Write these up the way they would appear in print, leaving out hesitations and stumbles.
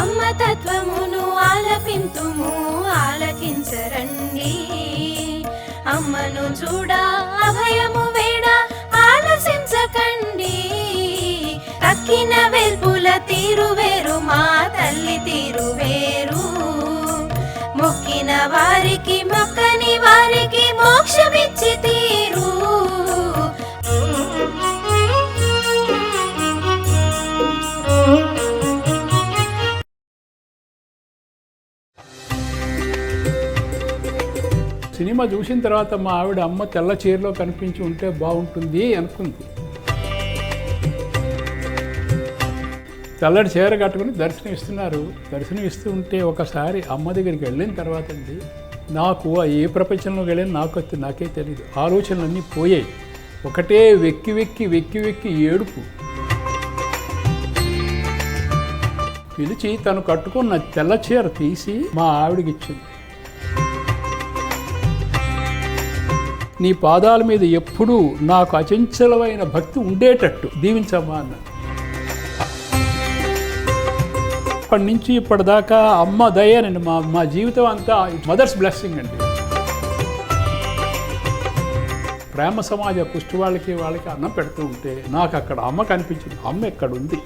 అమ్మ తత్వమును ఆలపింతుము ఆలకించరండి, అమ్మను చూడ అభయము వేడ ఆలసించకండి. తక్కిన వెల్పుల తీరు వేరు, మా తల్లి తీరు వేరు. మొక్కిన వారికి మొక్కని వారికి మోక్షమిచ్చి తీరు. సినిమా చూసిన తర్వాత మా ఆవిడ అమ్మ తెల్ల చీరలో కనిపించి ఉంటే బాగుంటుంది అనుకుంది. తెల్లటి చీర కట్టుకుని దర్శనం ఇస్తున్నారు. దర్శనం ఇస్తూ ఉంటే ఒకసారి అమ్మ దగ్గరికి వెళ్ళిన తర్వాత అండి, నాకు ఏ ప్రపంచంలోకి వెళ్ళిన నాకే తెలియదు. ఆలోచనలన్నీ పోయాయి. ఒకటే వెక్కి వెక్కి వెక్కి వెక్కి ఏడుపు. పిలిచి తను కట్టుకున్న తెల్ల చీర తీసి మా ఆవిడకి ఇచ్చింది. నీ పాదాల మీద ఎప్పుడూ నాకు అచంచలమైన భక్తి ఉండేటట్టు దీవించమ్మా అన్న. అప్పటి నుంచి ఇప్పటిదాకా అమ్మ దయనండి. మా జీవితం అంతా మదర్స్ బ్లెస్సింగ్ అండి. ప్రేమ సమాజ పుష్టి వాళ్ళకి అన్నం పెడుతూ ఉంటే నాకు అక్కడ అమ్మ కనిపించింది. అమ్మ ఎక్కడ ఉంది.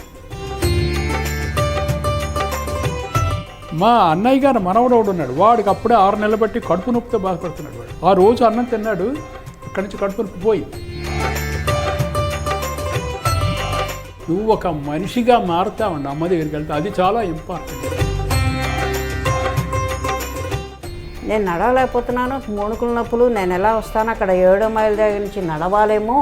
మా అన్నయ్య గారు మనవడోడు ఉన్నాడు. వాడికి అప్పుడే 6 నెలలు బట్టి కడుపు నొప్పితో బాధపడుతున్నాడు. వాడు ఆ రోజు అన్నం తిన్నాడు, అక్కడి నుంచి కడుపు నొప్పి పోయింది. నువ్వు ఒక మనిషిగా మారుతావండి అమ్మ దగ్గరికి వెళ్తే, అది చాలా ఇంపార్టెంట్. నేను నడవలేకపోతున్నాను, ముణుకుల నొప్పులు, నేను ఎలా వస్తాను, అక్కడ 7 మైళ్ళ దగ్గర నుంచి నడవాలేమో.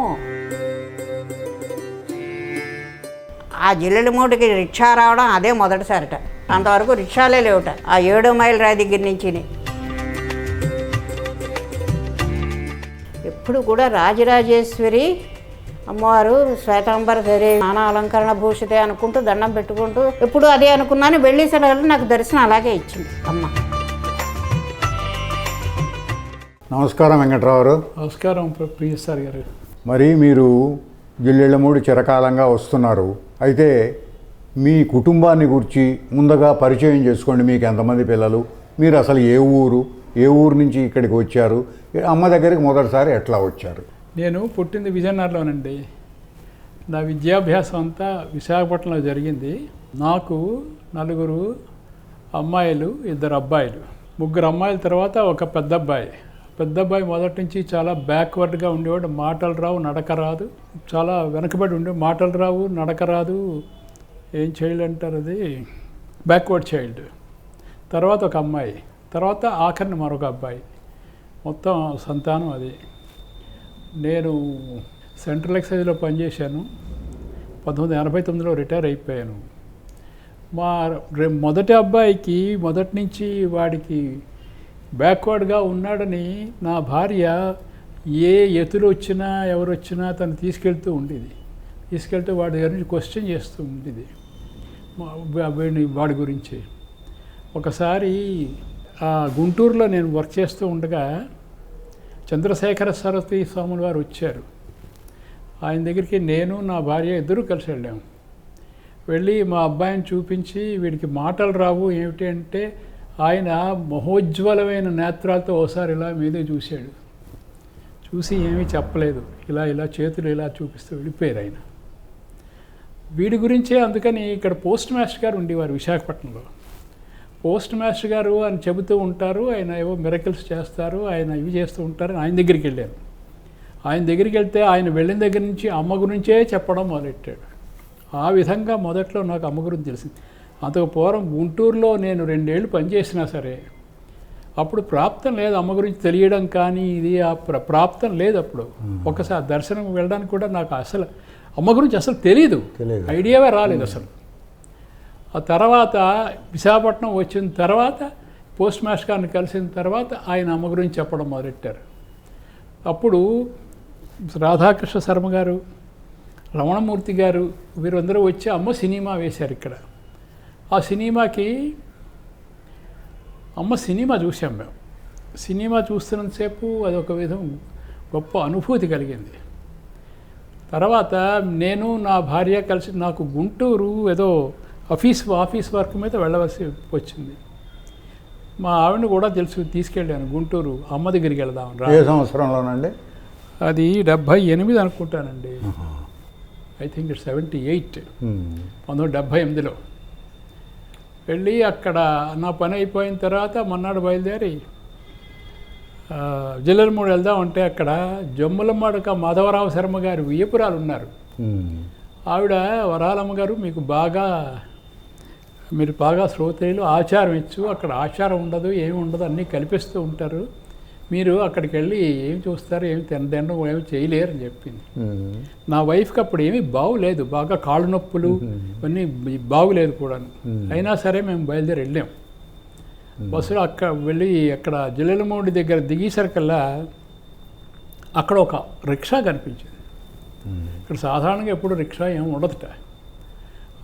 ఆ జిల్లెల మూటికి రిక్షా రావడం అదే మొదటిసారిట. అంతవరకు రిక్షాలే లేవుట ఆ 7 మైళ్ళ రాయి దగ్గర నుంచి. ఎప్పుడు కూడా రాజరాజేశ్వరి అమ్మవారు శ్వేతాంబర సరే నానా అలంకరణ భూషితే అనుకుంటూ దండం పెట్టుకుంటూ ఎప్పుడు అదే అనుకున్నాను. వెళ్ళేసరికి నాకు దర్శనం అలాగే ఇచ్చింది అమ్మ. నమస్కారం వెంకట్రావు. నమస్కారం ప్రియసారి గారు. మరి మీరు జిల్లెళ్ళమూడి చిరకాలంగా వస్తున్నారు. అయితే మీ కుటుంబాన్ని గురించి ముందుగా పరిచయం చేసుకోండి. మీకు ఎంతమంది పిల్లలు, మీరు అసలు ఏ ఊరు నుంచి ఇక్కడికి వచ్చారు, అమ్మ దగ్గరికి మొదటిసారి ఎట్లా వచ్చారు? నేను పుట్టింది విజయనగరంలోనండి. నా విద్యాభ్యాసం అంతా విశాఖపట్నంలో జరిగింది. నాకు 4 అమ్మాయిలు, 2 అబ్బాయిలు. 3 అమ్మాయిల తర్వాత ఒక పెద్ద అబ్బాయి మొదటి నుంచి చాలా బ్యాక్వర్డ్గా ఉండేవాడు. మాటలు రావు, నడక రాదు, చాలా వెనకబడి ఉండే. మాటలు రావు, నడక రాదు, ఏం చైల్డ్ అంటారు, అది బ్యాక్వర్డ్ చైల్డ్. తర్వాత ఒక అమ్మాయి, తర్వాత ఆఖరిని మరొక అబ్బాయి. మొత్తం సంతానం అది. నేను సెంట్రల్ ఎక్సైజ్లో పనిచేశాను. 1989లో రిటైర్ అయిపోయాను. మా మొదటి అబ్బాయికి మొదటి నుంచి వాడికి బ్యాక్వర్డ్గా ఉన్నాడని నా భార్య ఏ ఎతులు వచ్చినా ఎవరు వచ్చినా తను తీసుకెళ్తూ ఉండేది. తీసుకెళ్తే వాడి దగ్గర నుంచి క్వశ్చన్ చేస్తూ ఉండేది వాడి గురించి. ఒకసారి గుంటూరులో నేను వర్క్ చేస్తూ ఉండగా చంద్రశేఖర సరస్వతి స్వాముల వారు వచ్చారు. ఆయన దగ్గరికి నేను నా భార్య ఇద్దరూ కలిసి వెళ్ళాము. వెళ్ళి మా అబ్బాయిని చూపించి, వీడికి మాటలు రావు ఏమిటి అంటే, ఆయన మహోజ్వలమైన నేత్రాలతో ఓసారి ఇలా మీదే చూశాడు. చూసి ఏమీ చెప్పలేదు, ఇలా చేతులు ఇలా చూపిస్తూ వెళ్ళిపోయారు ఆయన. వీడి గురించే అందుకని ఇక్కడ పోస్ట్ మాస్టర్ గారు ఉండేవారు విశాఖపట్నంలో. పోస్ట్ మాస్టర్ గారు అని చెబుతూ ఉంటారు, ఆయన ఏవో మిరకిల్స్ చేస్తారు, ఆయన ఇవి చేస్తూ ఉంటారు. ఆయన దగ్గరికి వెళ్ళాను. ఆయన దగ్గరికి వెళ్తే ఆయన వెళ్ళిన దగ్గర నుంచి అమ్మ గురించే చెప్పడం మొదలెట్టాడు. ఆ విధంగా మొదట్లో నాకు అమ్మ గురించి తెలిసింది. అంతకు పూర్వం గుంటూరులో నేను 2 ఏళ్ళు పనిచేసినా సరే అప్పుడు ప్రాప్తం లేదు అమ్మ గురించి తెలియడం, కానీ ఇది ఆ ప్రాప్తం లేదు అప్పుడు. ఒకసారి దర్శనం వెళ్ళడానికి కూడా నాకు అసలు అమ్మ గురించి అసలు తెలియదు, ఐడియావే రాలేదు అసలు. ఆ తర్వాత విశాఖపట్నం వచ్చిన తర్వాత పోస్ట్ మాస్టర్ గారిని కలిసిన తర్వాత ఆయన అమ్మ గురించి చెప్పడం మొదలెట్టారు. అప్పుడు రాధాకృష్ణ శర్మ గారు, రమణమూర్తి గారు వీరందరూ వచ్చి అమ్మ సినిమా వేశారు ఇక్కడ. ఆ సినిమాకి అమ్మ సినిమా చూసాం మేము. సినిమా చూస్తున్నంతసేపు అదొక విధం గొప్ప అనుభూతి కలిగింది. తర్వాత నేను నా భార్య కలిసి నాకు గుంటూరు ఏదో ఆఫీస్ వర్క్ మీద వెళ్ళవలసి వచ్చింది. మా ఆవిడని కూడా తీసుకెళ్ళాను గుంటూరు అమ్మ దగ్గరికి వెళ్దాం రా. ఏ సంవత్సరంలోనండి? అది 78 అనుకుంటానండి. ఐ థింక్ ఇట్స్ 78, 1978లో వెళ్ళి అక్కడ నా పని అయిపోయిన తర్వాత మన్నాడు బయలుదేరి జిల్లెలమూడి వెళ్దాం అంటే అక్కడ జమ్ములమ్మడక మాధవరావు శర్మ గారు వియ్యపురాలు ఉన్నారు. ఆవిడ వరాలమ్మ గారు మీరు బాగా శ్రోతలు ఆచారం ఇచ్చు, అక్కడ ఆచారం ఉండదు ఏమి ఉండదు అన్నీ కల్పిస్తూ ఉంటారు, మీరు అక్కడికి వెళ్ళి ఏం చూస్తారు, ఏమి తినడం ఏమి చేయలేరు అని చెప్పింది. నా వైఫ్కి అప్పుడు ఏమీ బాగులేదు, బాగా కాళ్ళు నొప్పులు ఇవన్నీ బాగులేదు కూడా. అయినా సరే మేము బయలుదేరి వెళ్ళాం. బస్సులో వెళ్ళి అక్కడ జిల్లెలమూడి దగ్గర దిగేసరికల్లా అక్కడ ఒక రిక్షా కనిపించింది. ఇక్కడ సాధారణంగా ఎప్పుడు రిక్షా ఏమి ఉండదుట.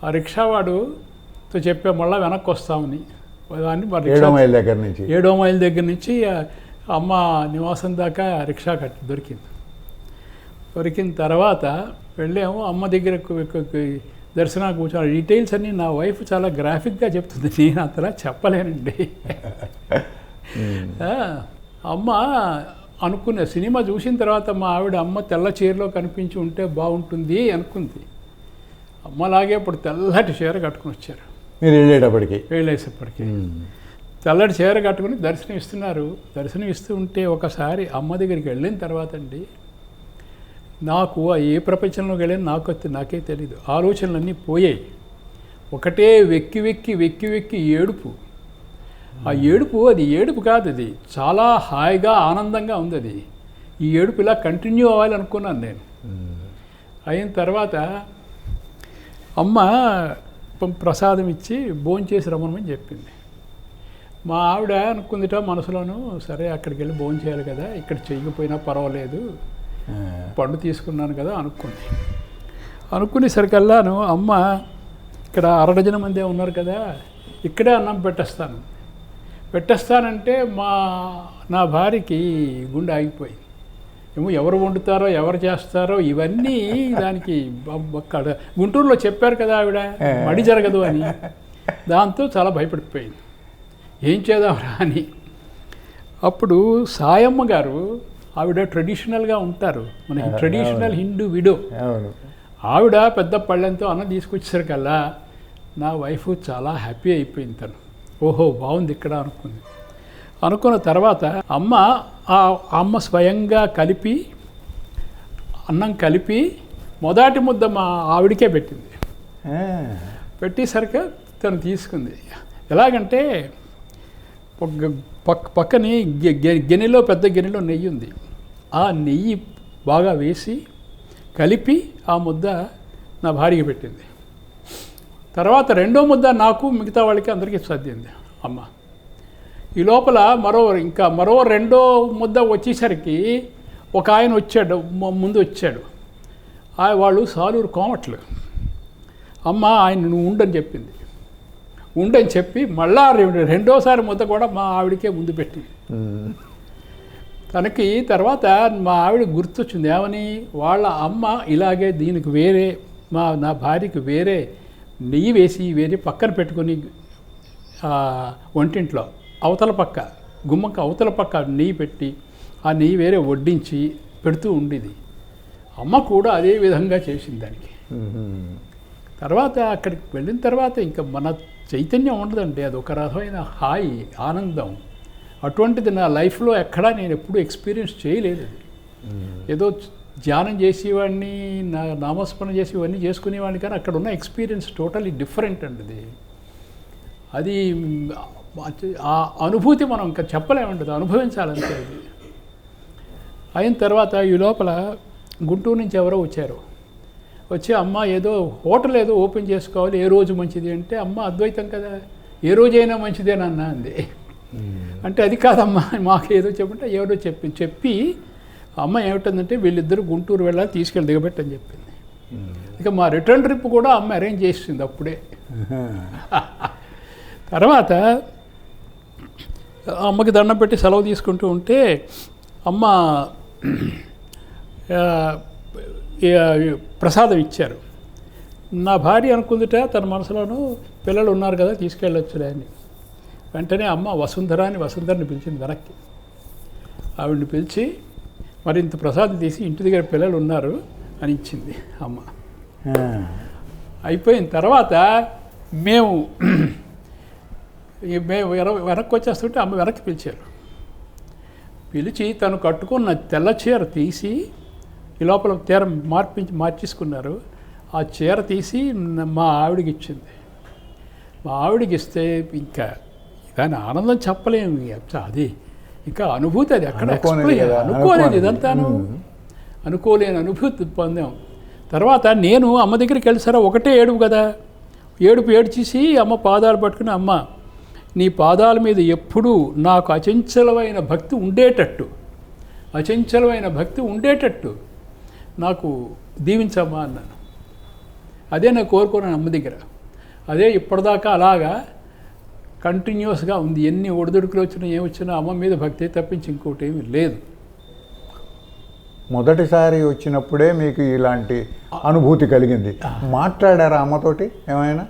ఆ రిక్షా వాడుతో చెప్పే మళ్ళీ వెనక్కి వస్తామని దాన్ని 7వ మైల్ దగ్గర నుంచి అమ్మ నివాసం దాకా రిక్షా దొరికిన తర్వాత వెళ్ళాము. అమ్మ దగ్గర దర్శనానికి కూర్చోవాలి. డీటెయిల్స్ అన్నీ నా వైఫ్ చాలా గ్రాఫిక్గా చెప్తుంది, నేను అంతలా చెప్పలేనండి. అమ్మ అనుకున్న సినిమా చూసిన తర్వాత మా ఆవిడ అమ్మ తెల్ల చీరలో కనిపించి ఉంటే బాగుంటుంది అనుకుంది. అమ్మలాగే ఇప్పుడు తెల్లటి చీర కట్టుకుని వచ్చారు. మీరు వెళ్ళేసేపటికి తెల్లటి చీర కట్టుకుని దర్శనం ఇస్తున్నారు. దర్శనం ఇస్తూ ఉంటే ఒకసారి అమ్మ దగ్గరికి వెళ్ళిన తర్వాత అండి నాకు ఏ ప్రపంచంలోకి వెళ్ళినా నాకే తెలీదు. ఆలోచనలన్నీ పోయాయి. ఒకటే వెక్కి ఏడుపు. ఆ ఏడుపు అది ఏడుపు కాదు, అది చాలా హాయిగా ఆనందంగా ఉంది. అది ఈ ఏడుపు ఇలా కంటిన్యూ అవ్వాలి అనుకున్నాను నేను. అయిన తర్వాత అమ్మ ప్రసాదం ఇచ్చి భోంచేసి రమ్మని చెప్పింది. మా ఆవిడ అనుకుందిట మనసులోనూ, సరే అక్కడికి వెళ్ళి భోజనం చేయాలి కదా, ఇక్కడ చేయకపోయినా పర్వాలేదు, పండు తీసుకున్నాను కదా అనుకునేసరికల్లాను అమ్మ ఇక్కడ 6 డజన్ మంది ఉన్నారు కదా, ఇక్కడే అన్నం పెట్టేస్తానంటే నా భార్యకి గుండె ఆగిపోయింది. ఏమో ఎవరు వండుతారో ఎవరు చేస్తారో ఇవన్నీ దానికి అక్కడ గుంటూరులో చెప్పారు కదా ఆవిడ మడి జరగదు అని, దాంతో చాలా భయపడిపోయింది. ఏం చేద్దాంరా అని. అప్పుడు సాయమ్మ గారు ఆవిడ ట్రెడిషనల్గా ఉంటారు, మనకి ట్రెడిషనల్ హిందూ విడో. ఆవిడ పెద్ద పళ్ళెంతో అన్నం తీసుకొచ్చేసరికల్లా నా వైఫ్ చాలా హ్యాపీ అయిపోయింది. తను ఓహో బాగుంది ఇక్కడ అనుకున్న తర్వాత అమ్మ స్వయంగా అన్నం కలిపి మొదటి ముద్ద మా ఆవిడికే పెట్టింది. పెట్టేసరికి తను తీసుకుంది. ఎలాగంటే పక్కని గిన్నెలో పెద్ద గిన్నెలో నెయ్యి ఉంది. ఆ నెయ్యి బాగా వేసి కలిపి ఆ ముద్ద నా భార్యకి పెట్టింది. తర్వాత 2వ ముద్ద నాకు మిగతా వాళ్ళకి అందరికీ సర్దింది అమ్మ. ఈ లోపల మరో 2వ ముద్ద వచ్చేసరికి ఒక ఆయన ముందు వచ్చాడు. వాళ్ళు సాలూరు కోమట్లు. అమ్మ ఆయన నువ్వు ఉండని చెప్పి మళ్ళా 2వసారి ముద్ద కూడా మా ఆవిడకే ముందు పెట్టి తనకి తర్వాత మా ఆవిడ గుర్తొచ్చింది. ఏమని, వాళ్ళ అమ్మ ఇలాగే దీనికి వేరే నా భార్యకి వేరే నెయ్యి వేసి వేరే పక్కన పెట్టుకొని వంటింట్లో గుమ్మకి అవతల పక్క నెయ్యి పెట్టి ఆ నెయ్యి వేరే వడ్డించి పెడుతూ ఉండేది. అమ్మ కూడా అదే విధంగా చేసింది దానికి. తర్వాత అక్కడికి వెళ్ళిన తర్వాత ఇంకా మన చైతన్యం ఉండదండి, అది ఒక రకమైన హాయి ఆనందం. అటువంటిది నా లైఫ్లో ఎక్కడా నేను ఎప్పుడూ ఎక్స్పీరియన్స్ చేయలేదు. ఏదో ధ్యానం చేసేవాడిని, నామస్మరణ చేసి ఇవన్నీ చేసుకునేవాడిని, కానీ అక్కడ ఉన్న ఎక్స్పీరియన్స్ టోటలీ డిఫరెంట్ అండి. అది ఆ అనుభూతి మనం ఇంకా చెప్పలేమండి, అనుభవించాలంటే. అది అయిన తర్వాత ఈ లోపల గుంటూరు నుంచి ఎవరో వచ్చి అమ్మ ఏదో హోటల్ ఏదో ఓపెన్ చేసుకోవాలి, ఏ రోజు మంచిది అంటే, అమ్మ అద్వైతం కదా, ఏ రోజైనా మంచిదేనన్నా అంది. అంటే అది కాదమ్మా మాకు ఏదో చెప్పంటే ఎవరో చెప్పి అమ్మ ఏమిటందంటే వీళ్ళిద్దరూ గుంటూరు వెళ్ళాలి, తీసుకెళ్ళి దిగబెట్టని చెప్పింది. ఇక మా రిటర్న్ ట్రిప్ కూడా అమ్మ అరేంజ్ చేసింది అప్పుడే. తర్వాత అమ్మకి దండం పెట్టి సెలవు తీసుకుంటూ ఉంటే అమ్మ ప్రసాదం ఇచ్చారు. నా భార్య అనుకుందిట తన మనసులోనూ పిల్లలు ఉన్నారు కదా తీసుకెళ్ళొచ్చులే అని. వెంటనే అమ్మ వసుంధరని పిలిచింది వెనక్కి. ఆవిడని పిలిచి మరి ఇంత ప్రసాదం తీసి ఇంటి దగ్గర పిల్లలు ఉన్నారు అని ఇచ్చింది అమ్మ. అయిపోయిన తర్వాత మేము వెనక్కి వచ్చేస్తుంటే అమ్మ వెనక్కి పిలిచారు. పిలిచి తను కట్టుకున్న తెల్ల చీర తీసి ఈ లోపల చీర మార్చేసుకున్నారు. ఆ చీర తీసి మా ఆవిడకి ఇచ్చింది. మా ఆవిడకి ఇస్తే ఇంకా దాని ఆనందం చెప్పలేము. అది ఇంకా అనుభూతి, అది అక్కడ అనుకోలేదు, ఇదంతాను అనుకోలేని అనుభూతి పొందాం. తర్వాత నేను అమ్మ దగ్గరికి వెళ్ళిసారా ఒకటే ఏడుపు కదా, ఏడ్చేసి అమ్మ పాదాలు పట్టుకుని, అమ్మ నీ పాదాల మీద ఎప్పుడూ నాకు అచంచలమైన భక్తి ఉండేటట్టు నాకు దీవించమ్మా అన్నాను. అదే నేను కోరుకున్నాను అమ్మ దగ్గర. అదే ఇప్పటిదాకా అలాగా కంటిన్యూస్గా ఉంది. ఎన్ని ఒడిదుడుకులు వచ్చినా ఏమొచ్చినా అమ్మ మీద భక్తి తప్పించి ఇంకోటి ఏమీ లేదు. మొదటిసారి వచ్చినప్పుడే మీకు ఇలాంటి అనుభూతి కలిగింది. మాట్లాడారా అమ్మతోటి ఏమైనా?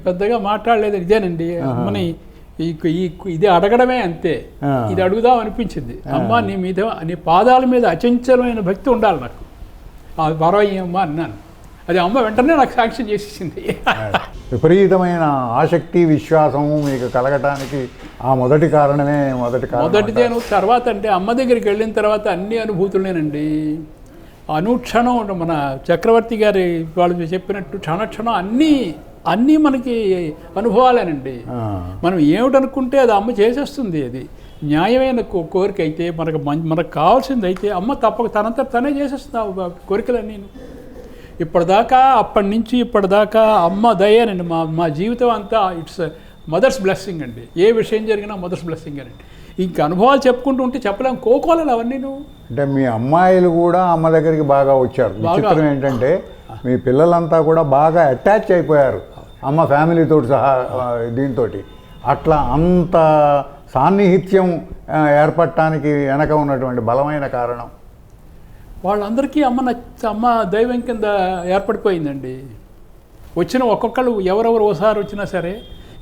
పెద్దగా మాట్లాడలేదు. ఇదేనండి అమ్మని ఇది అడగడమే అంతే. ఇది అడుగుదాం అనిపించింది. అమ్మ నీ పాదాల మీద అచంచలమైన భక్తి ఉండాలి నాకు, పర్వాలేమ్మా అన్నాను. అది అమ్మ వెంటనే నాకు శాంక్షన్ చేసేసింది. విపరీతమైన ఆసక్తి విశ్వాసము మీకు కలగటానికి ఆ మొదటి కారణమే మొదటిదేను. తర్వాత అంటే అమ్మ దగ్గరికి వెళ్ళిన తర్వాత అన్ని అనుభూతులేనండి. అనుక్షణం మన చక్రవర్తి గారి వాళ్ళు చెప్పినట్టు క్షణక్షణం అన్నీ మనకి అనుభవాలేనండి. మనం ఏమిటనుకుంటే అది అమ్మ చేసేస్తుంది. అది న్యాయమైన కోరిక అయితే మనకు కావాల్సింది అయితే అమ్మ తప్పక తనంతా తనే చేసేస్తుంది ఆ కోరికలన్నీ. అప్పటి నుంచి ఇప్పటిదాకా అమ్మ దయేనండి. మా జీవితం అంతా ఇట్స్ మదర్స్ బ్లెస్సింగ్ అండి. ఏ విషయం జరిగినా మదర్స్ బ్లెస్సింగ్ అనండి. ఇంకా అనుభవాలు చెప్పుకుంటూ ఉంటే చెప్పలేము, కోకోలేదు అవన్నీ. అంటే మీ అమ్మాయిలు కూడా అమ్మ దగ్గరికి బాగా వచ్చారు. విచిత్రం ఏంటంటే మీ పిల్లలంతా కూడా బాగా అటాచ్ అయిపోయారు అమ్మ ఫ్యామిలీతో సహా. దీంతో అట్లా అంత సాన్నిహిత్యం ఏర్పడటానికి వెనక ఉన్నటువంటి బలమైన కారణం వాళ్ళందరికీ అమ్మ దైవం కింద ఏర్పడిపోయిందండి. వచ్చిన ఒక్కొక్కళ్ళు ఎవరెవరు ఓసారి వచ్చినా సరే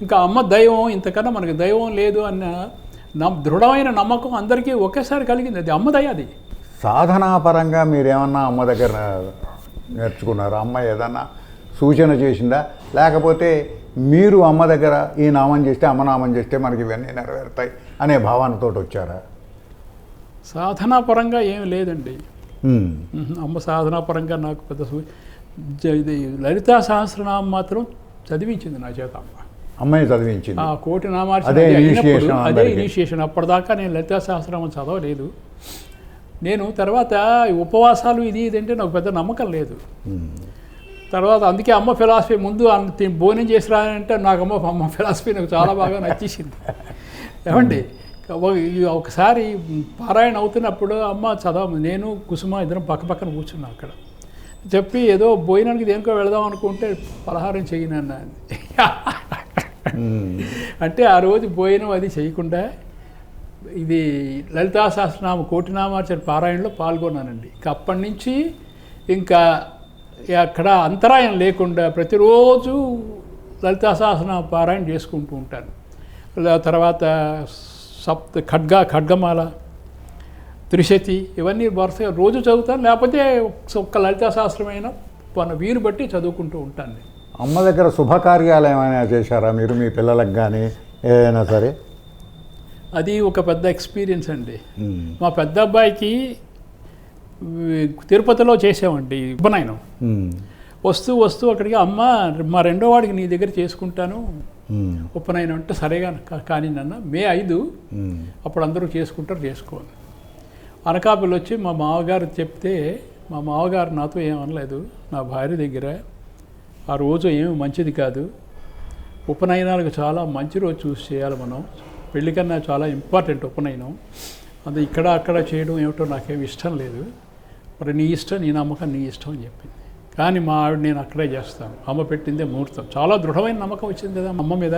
ఇంకా అమ్మ దైవం, ఇంతకన్నా మనకి దైవం లేదు అన్న దృఢమైన నమ్మకం అందరికీ ఒకేసారి కలిగింది. అది అమ్మ దయ. అది సాధనాపరంగా మీరేమన్నా అమ్మ దగ్గర నేర్చుకున్నారు? అమ్మ ఏదన్నా సూచన చేసిందా, లేకపోతే మీరు అమ్మ దగ్గర ఈ నామం చేస్తే అమ్మ నామం చేస్తే మనకి ఇవన్నీ నెరవేరుతాయి అనే భావనతో వచ్చారా? సాధనాపరంగా ఏమి లేదండి. అమ్మ సాధనాపరంగా నాకు పెద్ద ఇది లలితా సహస్రనామం మాత్రం చదివించింది నా చేత అమ్మాయి చదివించింది. ఆ కోటి నామార్చన అదే ఇనిషియేషన్. అప్పటిదాకా నేను లలితా సహస్రనామం చదవలేదు. నేను తర్వాత ఉపవాసాలు ఇదంటే నాకు పెద్ద నమ్మకం లేదు. తర్వాత అందుకే అమ్మ ఫిలాసఫీ ముందు భోజనం చేసి రానంటే నాకు అమ్మ ఫిలాసఫీ నాకు చాలా బాగా నచ్చేసింది. ఏమండి ఒకసారి పారాయణ అవుతున్నప్పుడు అమ్మ నేను కుసుమ ఇద్దరం పక్కన కూర్చున్నాం అక్కడ. చెప్పి ఏదో భోజనానికి దేనికో వెళదాం అనుకుంటే పలహారం చేయనన్నా అంటే ఆ రోజు భోజనం అది చేయకుండా ఇది లలితా సహస్రనామ కోటినామార్చన పారాయణలో పాల్గొన్నానండి. ఇంకా అప్పటి నుంచి ఇంకా అక్కడ అంతరాయం లేకుండా ప్రతిరోజు లలితా సహస్రనామ పారాయణ చేసుకుంటూ ఉంటాను. తర్వాత ఖడ్గమాల, త్రిశతి ఇవన్నీ వరుసగా రోజు చదువుతాను. లేకపోతే ఒక్క లలితా శాస్త్రమైన మన వీలు బట్టి చదువుకుంటూ ఉంటాను. అమ్మ దగ్గర శుభకార్యాలు ఏమైనా చేశారా మీరు మీ పిల్లలకు కానీ ఏదైనా సరే? అది ఒక పెద్ద ఎక్స్పీరియన్స్ అండి. మా పెద్ద అబ్బాయికి తిరుపతిలో చేసామండి ఉపనయనం. వస్తూ అక్కడికి అమ్మ మా రెండో వాడికి నీ దగ్గర చేసుకుంటాను ఉపనయనం అంటే సరేగా కానీ నన్న మే 5 అప్పుడు అందరూ చేసుకోండి. అనకాపల్లి వచ్చి మా మామగారు చెప్తే మా మామగారు నాతో ఏమనలేదు. నా భార్య దగ్గర ఆ రోజు ఏమి మంచిది కాదు, ఉపనయనాలకు చాలా మంచి రోజు చూసి చేయాలి మనం, పెళ్లి కన్నా చాలా ఇంపార్టెంట్ ఉపనయనం, అది ఇక్కడ అక్కడ చేయడం ఏమిటో నాకేమి ఇష్టం లేదు, మరి నీ ఇష్టం, నీ నమ్మకం నీ ఇష్టం అని చెప్పింది. కానీ మా ఆవిడ నేను అక్కడే చేస్తాను, అమ్మ పెట్టిందే ముహూర్తం, చాలా దృఢమైన నమ్మకం వచ్చింది కదా అమ్మ మీద,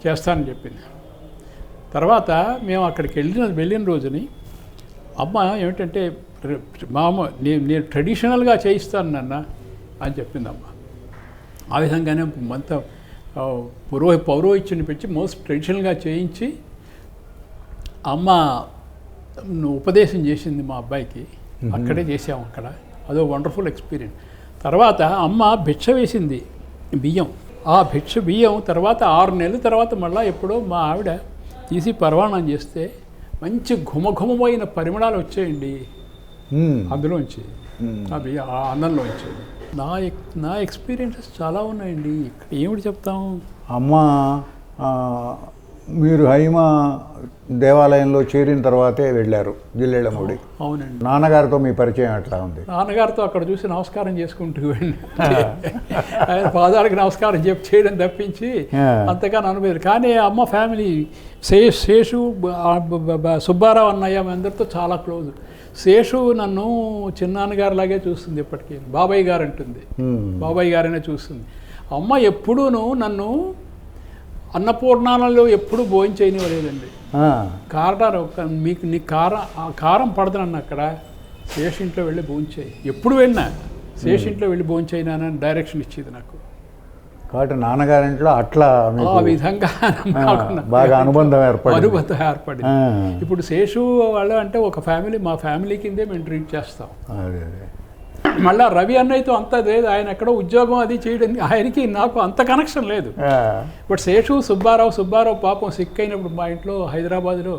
చేస్తానని చెప్పింది. తర్వాత మేము అక్కడికి వెళ్ళిన రోజుని అమ్మ ఏమిటంటే నేను ట్రెడిషనల్గా చేయిస్తాను నాన్న అని చెప్పిందమ్మ. ఆ విధంగానే అంత పౌరోహిత్యుని పెంచి మోస్ట్ ట్రెడిషనల్గా చేయించి అమ్మ ఉపదేశం చేసింది మా అబ్బాయికి. అక్కడే చేసాము అక్కడ. అదో వండర్ఫుల్ ఎక్స్పీరియన్స్. తర్వాత అమ్మ భిక్ష వేసింది బియ్యం. ఆ భిక్ష బియ్యం తర్వాత 6 నెలల తర్వాత మళ్ళీ ఎప్పుడో మా ఆవిడ తీసి పరవాణం చేస్తే మంచి ఘుమఘుమమైన పరిమళాలు వచ్చాయండి అందులోంచి, అవి ఆ అన్నంలోంచి. నా ఎక్స్పీరియన్సెస్ చాలా ఉన్నాయండి. ఇక్కడ ఏమిటి చెప్తాం. అమ్మ మీరు హైమ దేవాలయంలో చేరిన తర్వాతే వెళ్ళారు జిల్లెళ్ళమూడి. అవునండి. నాన్నగారితో మీ పరిచయం ఎట్లా ఉంది? నాన్నగారితో అక్కడ చూసి నమస్కారం చేసుకుంటూ వెళ్ళి ఆయన పాదాలకు నమస్కారం చేయడం తప్పించి అంతగా అనుభవం. కానీ అమ్మ ఫ్యామిలీ శేషు, సుబ్బారావు అన్నయ్య అందరితో చాలా క్లోజ్. శేషు నన్ను చిన్నాన్నగారిలాగే చూస్తుంది ఇప్పటికీ. బాబాయ్ గారు అంటుంది, బాబాయ్ గారనే చూస్తుంది. అమ్మ ఎప్పుడూను నన్ను అన్నపూర్ణాలలో ఎప్పుడు భోజనం చేయనివ్వలేదండి. కారణాలు నీకు కారం పడదనన్న అక్కడ శేషింట్లో వెళ్ళి భోజనం చేయి. ఎప్పుడు వెళ్ళినా శేషింట్లో వెళ్ళి భోజనం చేయనానని డైరెక్షన్ ఇచ్చేది నాకు. కాబట్టి నాన్నగారింట్లో అట్లా ఆ విధంగా బాగా అనుబంధం ఏర్పడింది. ఇప్పుడు శేషు వాళ్ళు అంటే ఒక ఫ్యామిలీ, మా ఫ్యామిలీ కిందే మేము ట్రీట్ చేస్తాం. మళ్ళీ రవి అన్నయ్యతో అంత లేదు. ఆయన ఎక్కడో ఉద్యోగం అది చేయడం, ఆయనకి నాకు అంత కనెక్షన్ లేదు. బట్ శేషు సుబ్బారావు పాపం సిక్ అయినప్పుడు మా ఇంట్లో హైదరాబాద్లో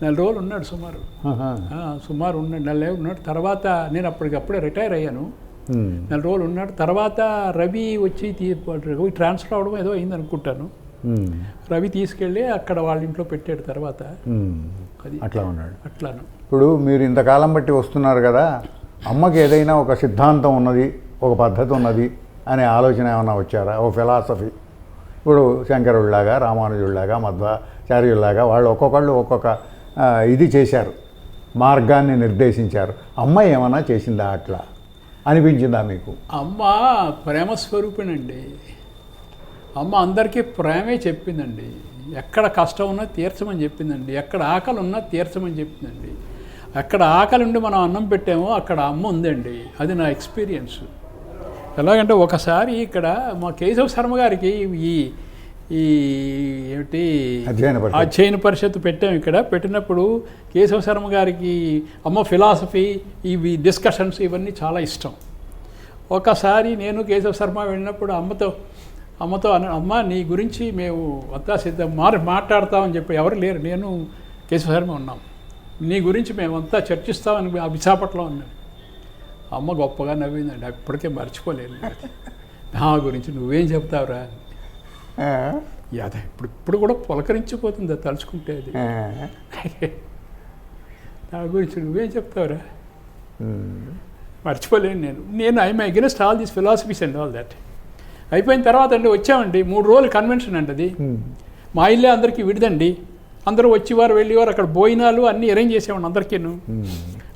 4 రోజులు ఉన్నాడు సుమారు ఉన్నాడు. 4 ఉన్నాడు. తర్వాత నేను అప్పటికప్పుడే రిటైర్ అయ్యాను. 4 రోజులు ఉన్నాడు. తర్వాత రవి వచ్చి ట్రాన్స్ఫర్ అవడం ఏదో అయింది అనుకుంటాను. రవి తీసుకెళ్ళి అక్కడ వాళ్ళ ఇంట్లో పెట్టాడు. తర్వాత అది అట్లా ఉన్నాడు. అట్లాను. ఇప్పుడు మీరు ఇంతకాలం బట్టి వస్తున్నారు కదా, అమ్మకి ఏదైనా ఒక సిద్ధాంతం ఉన్నది, ఒక పద్ధతి ఉన్నది అనే ఆలోచన ఏమైనా వచ్చారా? ఓ ఫిలాసఫీ. ఇప్పుడు శంకరుడిలాగా, రామానుజుడిలాగా, మధ్వాచార్యుల్లాగా వాళ్ళు ఒక్కొక్కళ్ళు ఒక్కొక్క ఇది చేశారు, మార్గాన్ని నిర్దేశించారు. అమ్మ ఏమైనా చేసిందా? అట్లా అనిపించిందా మీకు? అమ్మ ప్రేమ స్వరూపిణండి. అమ్మ అందరికీ ప్రేమే చెప్పిందండి. ఎక్కడ కష్టం ఉన్నా తీర్చమని చెప్పిందండి. ఎక్కడ ఆకలి ఉన్నా తీర్చమని చెప్పిందండి. ఎక్కడ ఆకలి ఉండి మనం అన్నం పెట్టామో అక్కడ అమ్మ ఉందండి. అది నా ఎక్స్పీరియన్స్. ఎలాగంటే ఒకసారి ఇక్కడ మా కేశవ శర్మ గారికి ఈ ఏమిటి అధ్యయన పరిషత్తు పెట్టాము. ఇక్కడ పెట్టినప్పుడు కేశవ శర్మ గారికి అమ్మ ఫిలాసఫీ, ఇవి డిస్కషన్స్ ఇవన్నీ చాలా ఇష్టం. ఒకసారి నేను కేశవ శర్మ వెళ్ళినప్పుడు అమ్మతో అమ్మ నీ గురించి మేము అంతా సిద్ధం మాట్లాడతామని చెప్పి, ఎవరు లేరు, నేను కేశవ శర్మ ఉన్నాం, నీ గురించి మేమంతా చర్చిస్తామని విశాఖపట్నంలో ఉన్నాను. అమ్మ గొప్పగా నవ్విందండి. అప్పటికే మర్చిపోలేను. నా గురించి నువ్వేం చెప్తావురా? అదే ఇప్పుడు కూడా పులకరించిపోతుంది అది తలుచుకుంటే. అది నా గురించి నువ్వేం చెప్తావురా? మర్చిపోలేను నేను I'm against all these philosophies and all that. అయిపోయిన తర్వాత అండి వచ్చామండి. 3 రోజులు కన్వెన్షన్ అండి అది. మా ఇల్లే అందరికీ విడిదండి. అందరూ వచ్చేవారు వెళ్ళేవారు. అక్కడ భోజనాలు అన్నీ అరేంజ్ చేసేవాడిని అందరికీను.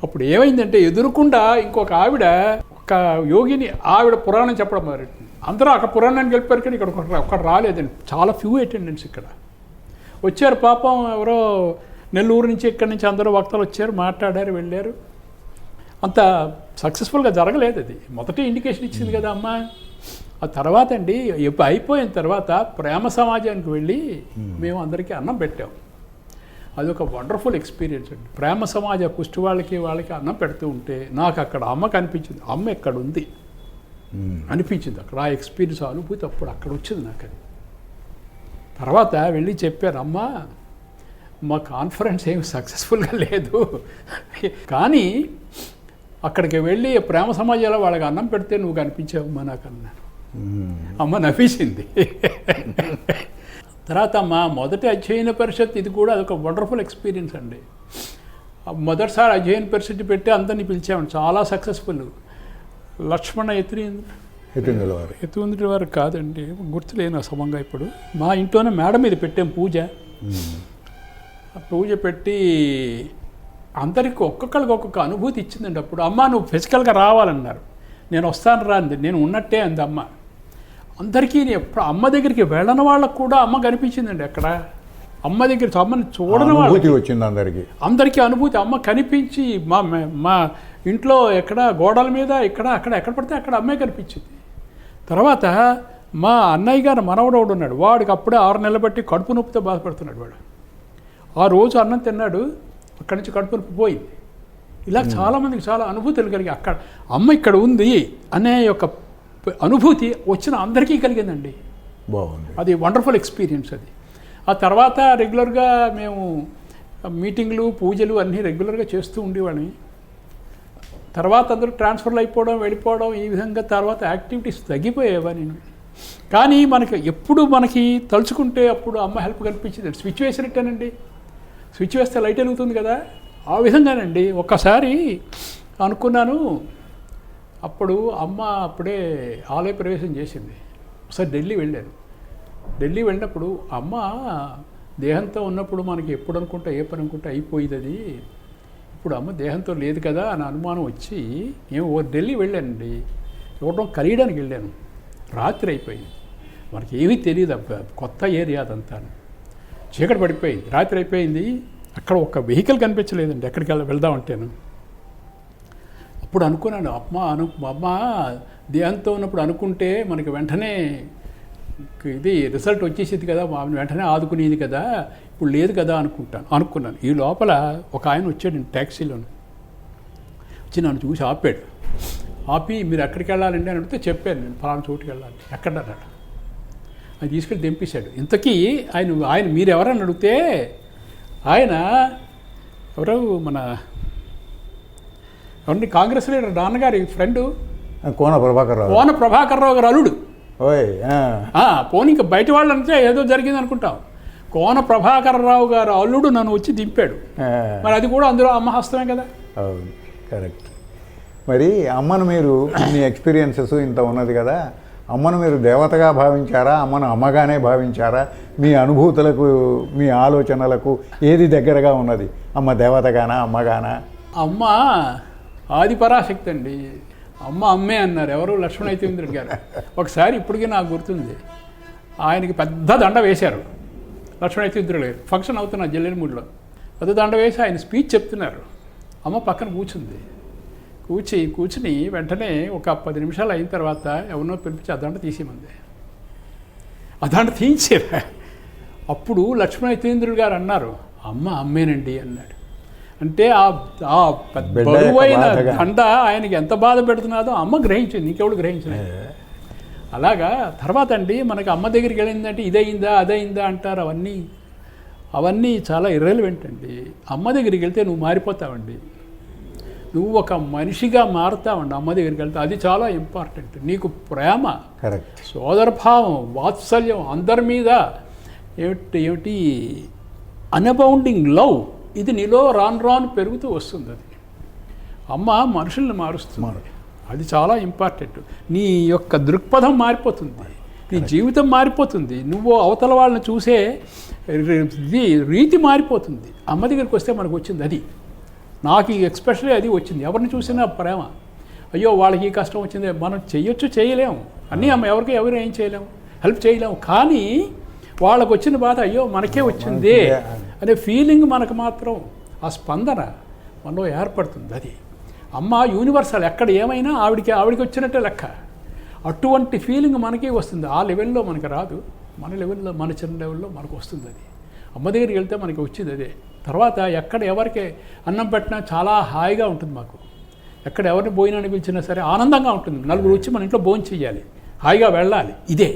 అప్పుడు ఏమైందంటే ఎదురుకుండా ఇంకొక ఆవిడ, ఒక యోగిని ఆవిడ పురాణం చెప్పడం మొదలెట్టింది. అందరూ అక్కడ పురాణానికి వెళ్ళిపోయారు కానీ ఇక్కడ ఒక్కడ రాలేదండి. చాలా ఫ్యూ అటెండెన్స్ ఇక్కడ వచ్చారు. పాపం ఎవరో నెల్లూరు నుంచి ఇక్కడి నుంచి అందరూ వక్తలు వచ్చారు, మాట్లాడారు, వెళ్ళారు. అంత సక్సెస్ఫుల్గా జరగలేదు. అది మొదటి ఇండికేషన్ ఇచ్చింది కదా అమ్మ. ఆ తర్వాత అండి అయిపోయిన తర్వాత ప్రేమ సమాజానికి వెళ్ళి మేము అందరికీ అన్నం పెట్టాం. అదొక వండర్ఫుల్ ఎక్స్పీరియన్స్ అండి. ప్రేమ సమాజ కుష్టి వాళ్ళకి అన్నం పెడుతూ ఉంటే నాకు అక్కడ అమ్మకు అనిపించింది, అమ్మ ఎక్కడ ఉంది అనిపించింది. అక్కడ ఆ ఎక్స్పీరియన్స్, అనుభూతి అప్పుడు అక్కడ వచ్చింది నాకు. అది తర్వాత వెళ్ళి చెప్పారు, అమ్మ మా కాన్ఫరెన్స్ ఏమి సక్సెస్ఫుల్గా లేదు, కానీ అక్కడికి వెళ్ళి ప్రేమ సమాజంలో వాళ్ళకి అన్నం పెడితే నువ్వు కనిపించావమ్మా నాకు అన్నాను. అమ్మ నవ్వేసింది. తర్వాత మా మొదటి అధ్యయన పరిషత్ ఇది కూడా అదొక వండర్ఫుల్ ఎక్స్పీరియన్స్ అండి. మొదటిసారి అధ్యయన పరిషత్ పెట్టి అందరినీ పిలిచామండి. చాలా సక్సెస్ఫుల్. లక్ష్మణ ఎత్తుకుంది వారు కాదండి, గుర్తులేను అసమంగా. ఇప్పుడు మా ఇంట్లోనే మేడ మీద పెట్టాం పూజ. పూజ పెట్టి అందరికీ ఒక్కొక్కరికి ఒక్కొక్క అనుభూతి ఇచ్చిందండి. అప్పుడు అమ్మ నువ్వు ఫిజికల్గా రావాలన్నారు. నేను వస్తాను రా అంది. నేను ఉన్నట్టే అంది అమ్మ. అందరికీ ఎప్పుడు అమ్మ దగ్గరికి వెళ్ళని వాళ్ళకు కూడా అమ్మ కనిపించిందండి. అక్కడ అమ్మ దగ్గర అమ్మని చూడని వాళ్ళకి వచ్చింది. అందరికీ అనుభూతి అమ్మ కనిపించి మా ఇంట్లో ఎక్కడ గోడల మీద ఇక్కడ అక్కడ ఎక్కడ పడితే అక్కడ అమ్మాయి కనిపించింది. తర్వాత మా అన్నయ్య గారు మనవడోడు ఉన్నాడు, వాడికి అప్పుడే 6 నెలలు బట్టి కడుపు నొప్పితో బాధపడుతున్నాడు. వాడు ఆ రోజు అన్నం తిన్నాడు, అక్కడి నుంచి కడుపు నొప్పి పోయింది. ఇలా చాలామందికి చాలా అనుభూతులు కలిగి అక్కడ అమ్మ ఇక్కడ ఉంది అనే యొక్క అనుభూతి వచ్చిన అందరికీ కలిగిందండి. బాగుంది. అది వండర్ఫుల్ ఎక్స్పీరియన్స్ అది. ఆ తర్వాత రెగ్యులర్గా మేము మీటింగ్లు పూజలు అన్నీ రెగ్యులర్గా చేస్తూ ఉండేవాడిని. తర్వాత అందరూ ట్రాన్స్ఫర్లు అయిపోవడం వెళ్ళిపోవడం ఈ విధంగా తర్వాత యాక్టివిటీస్ తగ్గిపోయేవా నేను. కానీ మనకి ఎప్పుడు మనకి తలుచుకుంటే అప్పుడు అమ్మ హెల్ప్ కనిపించింది. స్విచ్ వేసినట్టేనండి, స్విచ్ వేస్తే లైట్ వెలుగుతుంది కదా, ఆ విధంగానండి. ఒక్కసారి అనుకున్నాను, అప్పుడు అమ్మ అప్పుడే ఆలయ ప్రవేశం చేసింది. ఒకసారి ఢిల్లీ వెళ్ళాను. ఢిల్లీ వెళ్ళినప్పుడు అమ్మ దేహంతో ఉన్నప్పుడు మనకి ఎప్పుడు అనుకుంటా ఏ పని అనుకుంటా అయిపోయింది అది. ఇప్పుడు అమ్మ దేహంతో లేదు కదా అని అనుమానం వచ్చి ఢిల్లీ వెళ్ళానండి. ఇవ్వడం కలియడానికి వెళ్ళాను. రాత్రి అయిపోయింది, మనకి ఏమీ తెలియదు, కొత్త ఏరియా అదంతా, చీకటి పడిపోయింది, రాత్రి అయిపోయింది. అక్కడ ఒక వెహికల్ కనిపించలేదండి ఎక్కడికి వెళ్దామంటేను. అప్పుడు అనుకున్నాను, అమ్మ దేహంతో ఉన్నప్పుడు అనుకుంటే మనకి వెంటనే ఇది రిజల్ట్ వచ్చేసేది కదా, వెంటనే ఆదుకునేది కదా, ఇప్పుడు లేదు కదా అనుకున్నాను. ఈ లోపల ఒక ఆయన వచ్చాడు ట్యాక్సీలోను, వచ్చి నన్ను చూసి ఆపాడు. ఆపి మీరు ఎక్కడికి వెళ్ళాలండి అని అడిగితే చెప్పాను, నేను ఫలానా చోటుకి వెళ్ళాలి. ఎక్కడ అన్నాడు. ఆయన తీసుకెళ్ళి దింపేశాడు. ఇంతకీ ఆయన మీరు ఎవరని అడిగితే ఆయన ఎవరు మన ఎవరిని కాంగ్రెస్ లీడర్ నాన్నగారి ఫ్రెండు కోన ప్రభాకర్ రావు గారు అల్లుడు. ఓయ్ పోనీ ఇంకా బయట వాళ్ళు అంటే ఏదో జరిగింది అనుకుంటాం. కోన ప్రభాకర్ రావు గారు అల్లుడు నన్ను వచ్చి దింపాడు. మరి అది కూడా అందులో అమ్మ హస్తమే కదా. అవును, కరెక్ట్. మరి అమ్మను మీరు మీ ఎక్స్పీరియన్సెస్ ఇంత ఉన్నది కదా, అమ్మను మీరు దేవతగా భావించారా, అమ్మను అమ్మగానే భావించారా? మీ అనుభూతులకు మీ ఆలోచనలకు ఏది దగ్గరగా ఉన్నది? అమ్మ దేవతగానా అమ్మగానా? అమ్మ ఆది పరాశక్తి అండి. అమ్మ అమ్మే అన్నారు ఎవరు, లక్ష్మణ అయితేంద్రుడు గారు. ఒకసారి ఇప్పటికీ నాకు గుర్తుంది, ఆయనకి పెద్ద దండ వేశారు లక్ష్మణ అయితేంద్రుడు గారు. ఫంక్షన్ అవుతున్నా జల్లెలమూడిలో పెద్ద దండ వేసి ఆయన స్పీచ్ చెప్తున్నారు. అమ్మ పక్కన కూర్చుని వెంటనే ఒక 10 నిమిషాలు అయిన తర్వాత ఎవరినో పిలిపించి ఆ దండ తీసేమంది. ఆ దండ తీయించారు. అప్పుడు లక్ష్మణ అయితేంద్రుడు గారు అన్నారు, అమ్మ అమ్మేనండి అన్నాడు. అంటే ఆ బరువైన దండ ఆయనకి ఎంత బాధ పెడుతున్నాదో అమ్మ గ్రహించింది, ఇంకెవడు గ్రహించలేదు. అలాగా తర్వాత అండి మనకి అమ్మ దగ్గరికి వెళ్ళిందంటే ఇదయిందా అదయిందా అంటారు. అవన్నీ చాలా ఇర్రెలవెంట్ అండి. అమ్మ దగ్గరికి వెళ్తే నువ్వు మారిపోతావండి, నువ్వు ఒక మనిషిగా మారుతావండి అమ్మ దగ్గరికి వెళ్తే. అది చాలా ఇంపార్టెంట్. నీకు ప్రేమ, కరెక్ట్, సోదరభావం, వాత్సల్యం, అందరి మీద ఏమిటి అన్బౌండింగ్ లవ్, ఇది నీలో రాను పెరుగుతూ వస్తుంది. అది అమ్మ మనుషుల్ని మారుస్తుంది. అది చాలా ఇంపార్టెంట్. నీ యొక్క దృక్పథం మారిపోతుంది, నీ జీవితం మారిపోతుంది, నువ్వు అవతల వాళ్ళని చూసే రీతి మారిపోతుంది. అమ్మ దగ్గరికి వస్తే మనకు వచ్చింది అది. నాకు ఎక్స్పెషల్లీ అది వచ్చింది. ఎవరిని చూసినా ప్రేమ. అయ్యో వాళ్ళకి ఈ కష్టం వచ్చింది, మనం చేయలేము అన్నీ. అమ్మ ఎవరు ఏం చేయలేము, హెల్ప్ చేయలేము. కానీ వాళ్ళకు వచ్చిన బాధ అయ్యో మనకే వచ్చింది అనే ఫీలింగ్ మనకు మాత్రం, ఆ స్పందన మనలో ఏర్పడుతుంది. అది అమ్మ యూనివర్సల్, ఎక్కడ ఏమైనా ఆవిడికి వచ్చినట్టే లెక్క. అటువంటి ఫీలింగ్ మనకే వస్తుంది. ఆ లెవెల్లో మనకి రాదు, మన లెవెల్లో, మన చిన్న లెవెల్లో మనకు వస్తుంది. అది అమ్మ దగ్గరికి వెళ్తే మనకి వచ్చింది అదే. తర్వాత ఎక్కడ ఎవరికి అన్నం పెట్టినా చాలా హాయిగా ఉంటుంది మాకు. ఎక్కడ ఎవరిని భోజనాన్ని పిలిచినా సరే ఆనందంగా ఉంటుంది. నలుగురు వచ్చి మన ఇంట్లో భోజనం చేయాలి, హాయిగా వెళ్ళాలి, ఇదే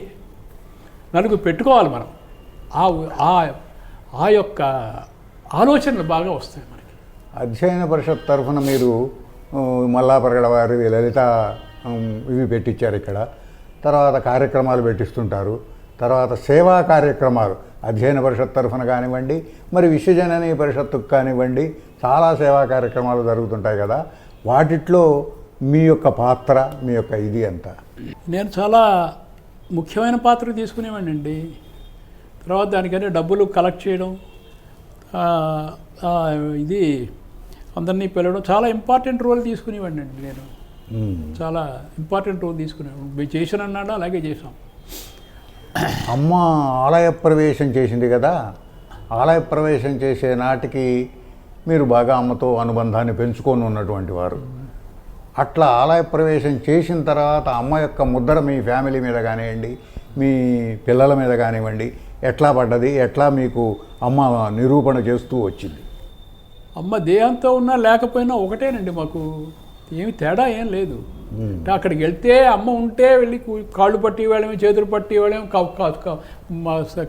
నలుగురు పెట్టుకోవాలి మనం. ఆ యొక్క ఆలోచనలు బాగా వస్తాయి మనకి. అధ్యయన పరిషత్ తరఫున మీరు మల్లాపరగడ వారి లలిత ఇవి పెట్టించారు ఇక్కడ. తర్వాత కార్యక్రమాలు పెట్టిస్తుంటారు. తర్వాత సేవా కార్యక్రమాలు అధ్యయన పరిషత్ తరఫున కానివ్వండి, మరి విశ్వజనని పరిషత్తుకు కానివ్వండి, చాలా సేవా కార్యక్రమాలు జరుగుతుంటాయి కదా. వాటిట్లో మీ యొక్క పాత్ర, మీ యొక్క ఇది ఎంత? నేను చాలా ముఖ్యమైన పాత్ర తీసుకునేవాడిని అండి. తర్వాత దానికనే డబ్బులు కలెక్ట్ చేయడం, ఇది అందరినీ పిలవడం, చాలా ఇంపార్టెంట్ రోల్ తీసుకునేవాడిని అండి. నేను చాలా ఇంపార్టెంట్ రోల్ తీసుకునేవాడిని. మీరు చేశానన్నాడు, అలాగే చేసాం. అమ్మ ఆలయ ప్రవేశం చేసింది కదా, ఆలయ ప్రవేశం చేసే నాటికి మీరు బాగా అమ్మతో అనుబంధాన్ని పెంచుకొని ఉన్నటువంటి వారు. అట్లా ఆలయ ప్రవేశం చేసిన తర్వాత అమ్మ యొక్క ముద్ర మీ ఫ్యామిలీ మీద కానివ్వండి, మీ పిల్లల మీద కానివ్వండి ఎట్లా పడ్డది, ఎట్లా మీకు అమ్మ నిరూపణ చేస్తూ వచ్చింది? అమ్మ దేహంతో ఉన్నా లేకపోయినా ఒకటేనండి, మాకు ఏమి తేడా ఏం లేదు. అంటే అక్కడికి వెళ్తే అమ్మ ఉంటే వెళ్ళి కాళ్ళు పట్టి వెళ్ళేమి, చేతులు పట్టి వెళ్ళేమి,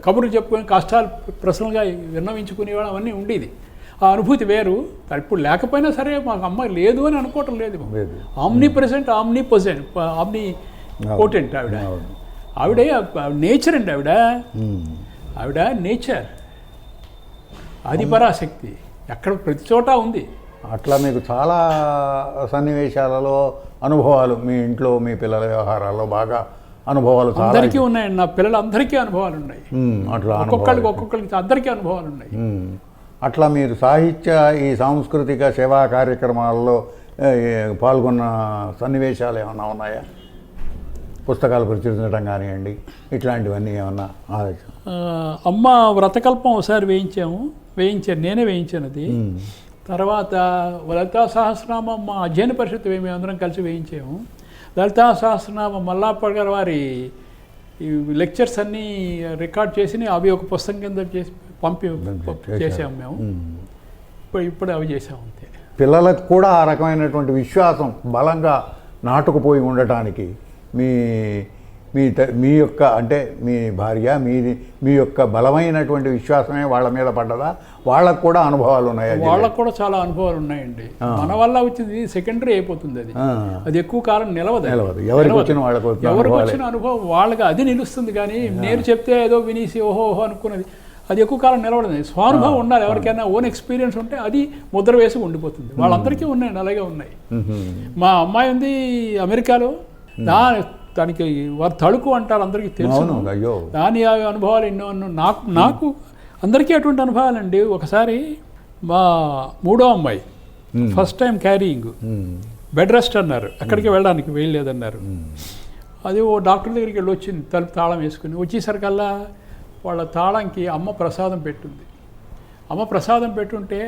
కబుర్లు చెప్పుకొని కష్టాలు ప్రశ్నలుగా విన్నవించుకునేవాళ్ళం అవన్నీ ఉండేది. ఆ అనుభూతి వేరు. ఇప్పుడు లేకపోయినా సరే మాకు అమ్మ లేదు అని అనుకోవటం లేదు. ఆమ్ని ప్రెసెంట్, ఆమ్ని పోటెంట్ ఆవిడే నేచర్ అండి. ఆవిడ నేచర్, ఆది పరాశక్తి, ఎక్కడ ప్రతి చోట ఉంది. అట్లా మీకు చాలా సన్నివేశాలలో అనుభవాలు, మీ ఇంట్లో మీ పిల్లల వ్యవహారాల్లో బాగా అనుభవాలు అందరికీ ఉన్నాయండి. నా పిల్లలందరికీ అనుభవాలు ఉన్నాయి. అట్లా ఒక్కొక్కరికి అందరికీ అనుభవాలు ఉన్నాయి. అట్లా మీరు సాహిత్య ఈ సాంస్కృతిక సేవా కార్యక్రమాల్లో పాల్గొన్న సన్నివేశాలు ఏమన్నా ఉన్నాయా? పుస్తకాలు ప్రచురించడం కానివ్వండి, ఇట్లాంటివన్నీ ఏమన్నా ఆలోచన? అమ్మ వ్రతకల్పం ఒకసారి వేయించాను, నేనే వేయించాను అది. తర్వాత లలితా సహస్రనామం మా అధ్యయన పరిషత్ మేము అందరం కలిసి వేయించాము. లలితా సహస్రనామం మల్లాపగర్ వారి ఈ లెక్చర్స్ అన్నీ రికార్డ్ చేసి అవి ఒక పుస్తకం కింద చేసి చేసాము మేము. ఇప్పుడు అవి చేసాము అంతే. పిల్లలకు కూడా ఆ రకమైనటువంటి విశ్వాసం బలంగా నాటుకుపోయి ఉండటానికి మీ యొక్క అంటే మీ భార్య మీ యొక్క బలమైనటువంటి విశ్వాసమే వాళ్ళ మీద పడ్డదా? వాళ్ళకు కూడా అనుభవాలు ఉన్నాయా? వాళ్ళకు కూడా చాలా అనుభవాలు ఉన్నాయండి. మన వల్ల వచ్చింది సెకండరీ అయిపోతుంది. అది ఎక్కువ కాలం నిలవదు. ఎవరికి వచ్చిన అనుభవం వాళ్ళకి అది నిలుస్తుంది. కానీ నేను చెప్తే ఏదో వినేసి ఓహో అనుకున్నది అది ఎక్కువ కాలం నిలవడదు. స్వానుభవం ఉండాలి. ఎవరికైనా ఓన్ ఎక్స్పీరియన్స్ ఉంటే అది ముద్ర వేసి ఉండిపోతుంది. వాళ్ళందరికీ ఉన్నాయండి, అలాగే ఉన్నాయి. మా అమ్మాయి ఉంది అమెరికాలో. దానికి వారు తళుకు అంటారు, అందరికీ తెలుసు. దాని అనుభవాలు ఎన్నో నాకు అందరికీ అటువంటి అనుభవాలండి. ఒకసారి మా 3వ అమ్మాయి first time carrying, bed rest అన్నారు, అక్కడికి వెళ్ళడానికి వేయలేదన్నారు. అది ఓ డాక్టర్ దగ్గరికి వెళ్ళి వచ్చింది, తలుపు తాళం వేసుకుని. వచ్చేసరికల్లా వాళ్ళ తాళంకి అమ్మ ప్రసాదం పెట్టుంది. అమ్మ ప్రసాదం పెట్టుంటే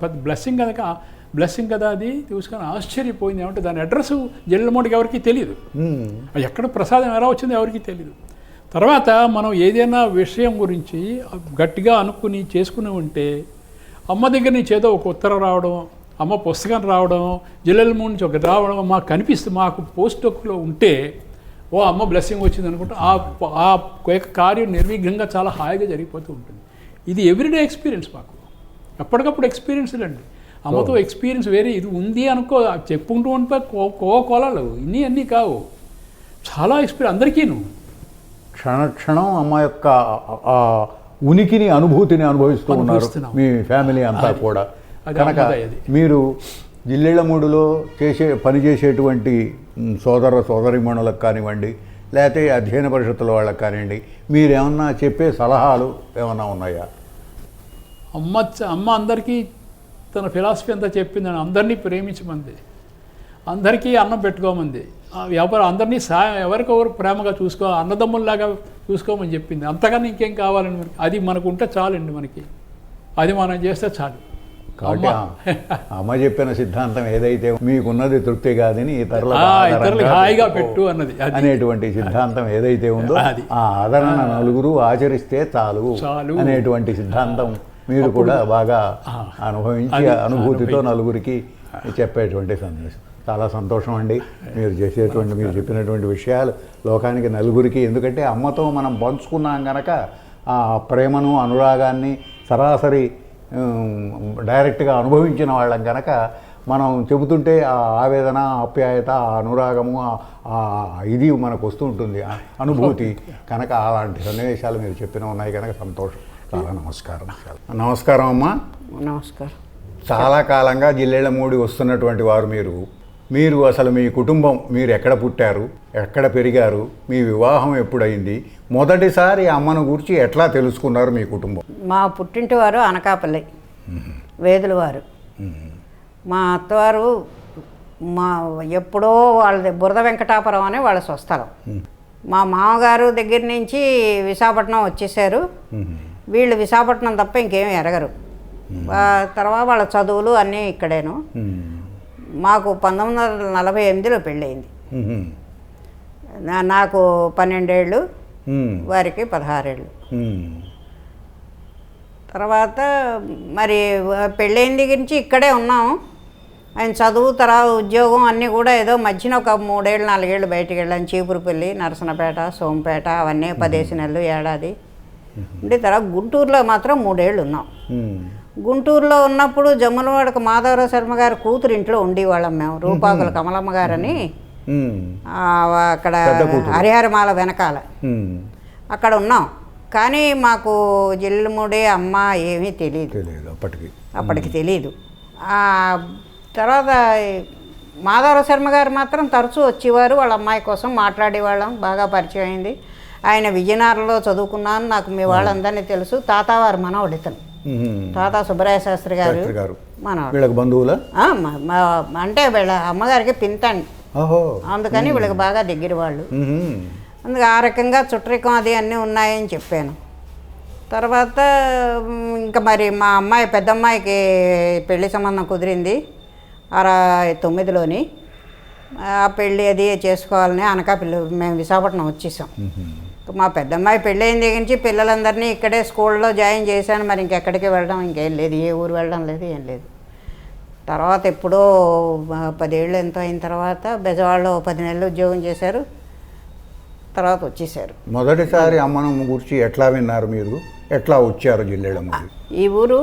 పెద్ద బ్లెస్సింగ్ కదా అది చూసుకొని ఆశ్చర్యపోయింది. ఏమంటే దాని అడ్రస్ జల్లెమూడికి ఎవరికి తెలియదు. ఎక్కడ ప్రసాదం ఎలా వచ్చిందో ఎవరికి తెలియదు. తర్వాత మనం ఏదైనా విషయం గురించి గట్టిగా అనుకుని చేసుకుని ఉంటే అమ్మ దగ్గర నుంచి ఏదో ఒక ఉత్తరం రావడం, అమ్మ పుస్తకం రావడం, జల్లెమూడి నుంచి ఒకటి రావడం మాకు కనిపిస్తుంది. మాకు పోస్ట్ డొక్కులో ఉంటే ఓ అమ్మ బ్లెస్సింగ్ వచ్చింది అనుకుంటే ఆ కార్యం నిర్విఘ్నంగా చాలా హాయిగా జరిగిపోతూ ఉంటుంది. ఇది ఎవ్రీడే ఎక్స్పీరియన్స్ మాకు, ఎప్పటికప్పుడు ఎక్స్పీరియన్స్లు అండి. అమ్మతో ఎక్స్పీరియన్స్ వేరే ఇది ఉంది అనుకో, చెప్పుకుంటూ ఉంటే కోలాలు అన్నీ కావు, చాలా ఎక్స్పీరియన్స్ అందరికీను. క్షణక్షణం అమ్మ యొక్క ఉనికిని అనుభూతిని అనుభవిస్తూ ఉన్నారు మీ ఫ్యామిలీ అంతా కూడా. కనుక మీరు జిల్లెళ్ళమూడిలో పనిచేసేటువంటి సోదరిమణులకు కానివ్వండి, లేకపోతే అధ్యయన పరిషత్తుల వాళ్ళకి కానివ్వండి, మీరేమన్నా చెప్పే సలహాలు ఏమన్నా ఉన్నాయా? అమ్మ అందరికీ తన ఫిలాసఫీ అంతా చెప్పిందని, అందరినీ ప్రేమించమంది, అందరికీ అన్నం పెట్టుకోమంది, అందరినీ ఎవరికొవరు ప్రేమగా అన్నదమ్ముల్లాగా చూసుకోమని చెప్పింది. అంతకన్నా ఇంకేం కావాలండి మనకి? అది మనకు ఉంటే చాలండి, మనకి అది మనం చేస్తే చాలు. కాబట్టి అమ్మ చెప్పిన సిద్ధాంతం ఏదైతే మీకున్నది తృప్తి కాదని ఇతరులకు హాయిగా పెట్టు అన్నది అనేటువంటి సిద్ధాంతం ఏదైతే ఉందో ఆ ఆదరణ నలుగురు ఆచరిస్తే చాలు అనేటువంటి సిద్ధాంతం మీరు కూడా బాగా అనుభవించి అనుభూతితో నలుగురికి చెప్పేటువంటి సందేశం. చాలా సంతోషం అండి మీరు చెప్పినటువంటి విషయాలు లోకానికి నలుగురికి. ఎందుకంటే అమ్మతో మనం పంచుకున్నాం కనుక ఆ ప్రేమను అనురాగాన్ని సరాసరి డైరెక్ట్గా అనుభవించిన వాళ్ళం కనుక మనం చెబుతుంటే ఆ ఆవేదన, ఆప్యాయత, అనురాగము ఇది మనకు వస్తూ ఉంటుంది, అనుభూతి. కనుక అలాంటి సన్నివేశాలు మీరు చెప్పిన ఉన్నాయి కనుక సంతోషం. చాలా నమస్కారం. నమస్కారం అమ్మా. నమస్కారం. చాలా కాలంగా జిల్లెళ్ళమూడి వస్తున్నటువంటి వారు మీరు అసలు మీ కుటుంబం, మీరు ఎక్కడ పుట్టారు, ఎక్కడ పెరిగారు, మీ వివాహం ఎప్పుడైంది, మొదటిసారి అమ్మను గురించి ఎట్లా తెలుసుకున్నారు మీ కుటుంబం? మా పుట్టింటి వారు అనకాపల్లి వేదుల వారు. మా అత్తవారు ఎప్పుడో వాళ్ళది బురద వెంకటాపురం అని వాళ్ళ స్వస్థలం. మా మామగారు దగ్గర నుంచి విశాఖపట్నం వచ్చేసారు. వీళ్ళు విశాఖపట్నం తప్ప ఇంకేం ఎరగరు. తర్వాత వాళ్ళ చదువులు అన్నీ ఇక్కడేను. మాకు 1948లో పెళ్ళయింది. నాకు 12 ఏళ్ళు, వారికి 16 ఏళ్ళు. తర్వాత మరి పెళ్ళైన దగ్గర నుంచి ఇక్కడే ఉన్నాం. ఆయన చదువు తర్వాత ఉద్యోగం అన్నీ కూడా ఏదో మధ్యన ఒక 3 ఏళ్ళు 4 ఏళ్ళు బయటికి వెళ్ళాను. చీపురుపల్లి, నరసనపేట, సోంపేట అవన్నీ 15 నెలలు ఏడాది ఉండి తర్వాత గుంటూరులో మాత్రం 3 ఏళ్ళు ఉన్నాం. గుంటూరులో ఉన్నప్పుడు జమ్ములవాడకు మాధవరావు శర్మ గారి కూతురు ఇంట్లో ఉండేవాళ్ళం మేము. రూపాకుల కమలమ్మ గారని అక్కడ హరిహరమాల వెనకాల అక్కడ ఉన్నాం. కానీ మాకు జిల్లుముడి అమ్మ ఏమీ తెలియదు అప్పటికి తెలియదు. తర్వాత మాధవరావు శర్మ గారు మాత్రం తరచూ వచ్చేవారు, వాళ్ళ అమ్మాయి కోసం మాట్లాడేవాళ్ళం, బాగా పరిచయం అయింది. ఆయన విజయనగరంలో చదువుకున్నాను, నాకు మీ వాళ్ళందరినీ తెలుసు. తాతావారు మనవడు ఇతను, తాతా సుబ్బరాయ శాస్త్రి గారు మనవడు. బంధువుల అంటే వీళ్ళ అమ్మగారికి పింతండి, అందుకని వీళ్ళకి బాగా దగ్గర వాళ్ళు. అందుకు ఆ రకంగా చుట్టరికం అది అన్నీ ఉన్నాయని చెప్పాను. తర్వాత ఇంకా మరి మా అమ్మాయి పెద్దమ్మాయికి పెళ్లి సంబంధం కుదిరింది 69లోని. ఆ పెళ్ళి అది చేసుకోవాలని అనకాపల్లి మేము విశాఖపట్నం వచ్చేసాం. మా పెద్దమ్మాయి పెళ్ళి అయిన దగ్గర నుంచి పిల్లలందరినీ ఇక్కడే స్కూల్లో జాయిన్ చేశాను. మరి ఇంకెక్కడికి వెళ్ళడం ఇంకేం లేదు, ఏ ఊరు వెళ్ళడం లేదు, ఏం లేదు. తర్వాత ఎప్పుడో 10 ఏళ్ళు ఎంతో అయిన తర్వాత బెజవాడలో 10 నెలలు ఉద్యోగం చేశారు. తర్వాత వచ్చేసారు. మొదటిసారి అమ్మనమ్మ గురించి ఎట్లా విన్నారు మీరు? ఎట్లా వచ్చారు జిల్లేళ్ళమ్మ? ఈ ఊరు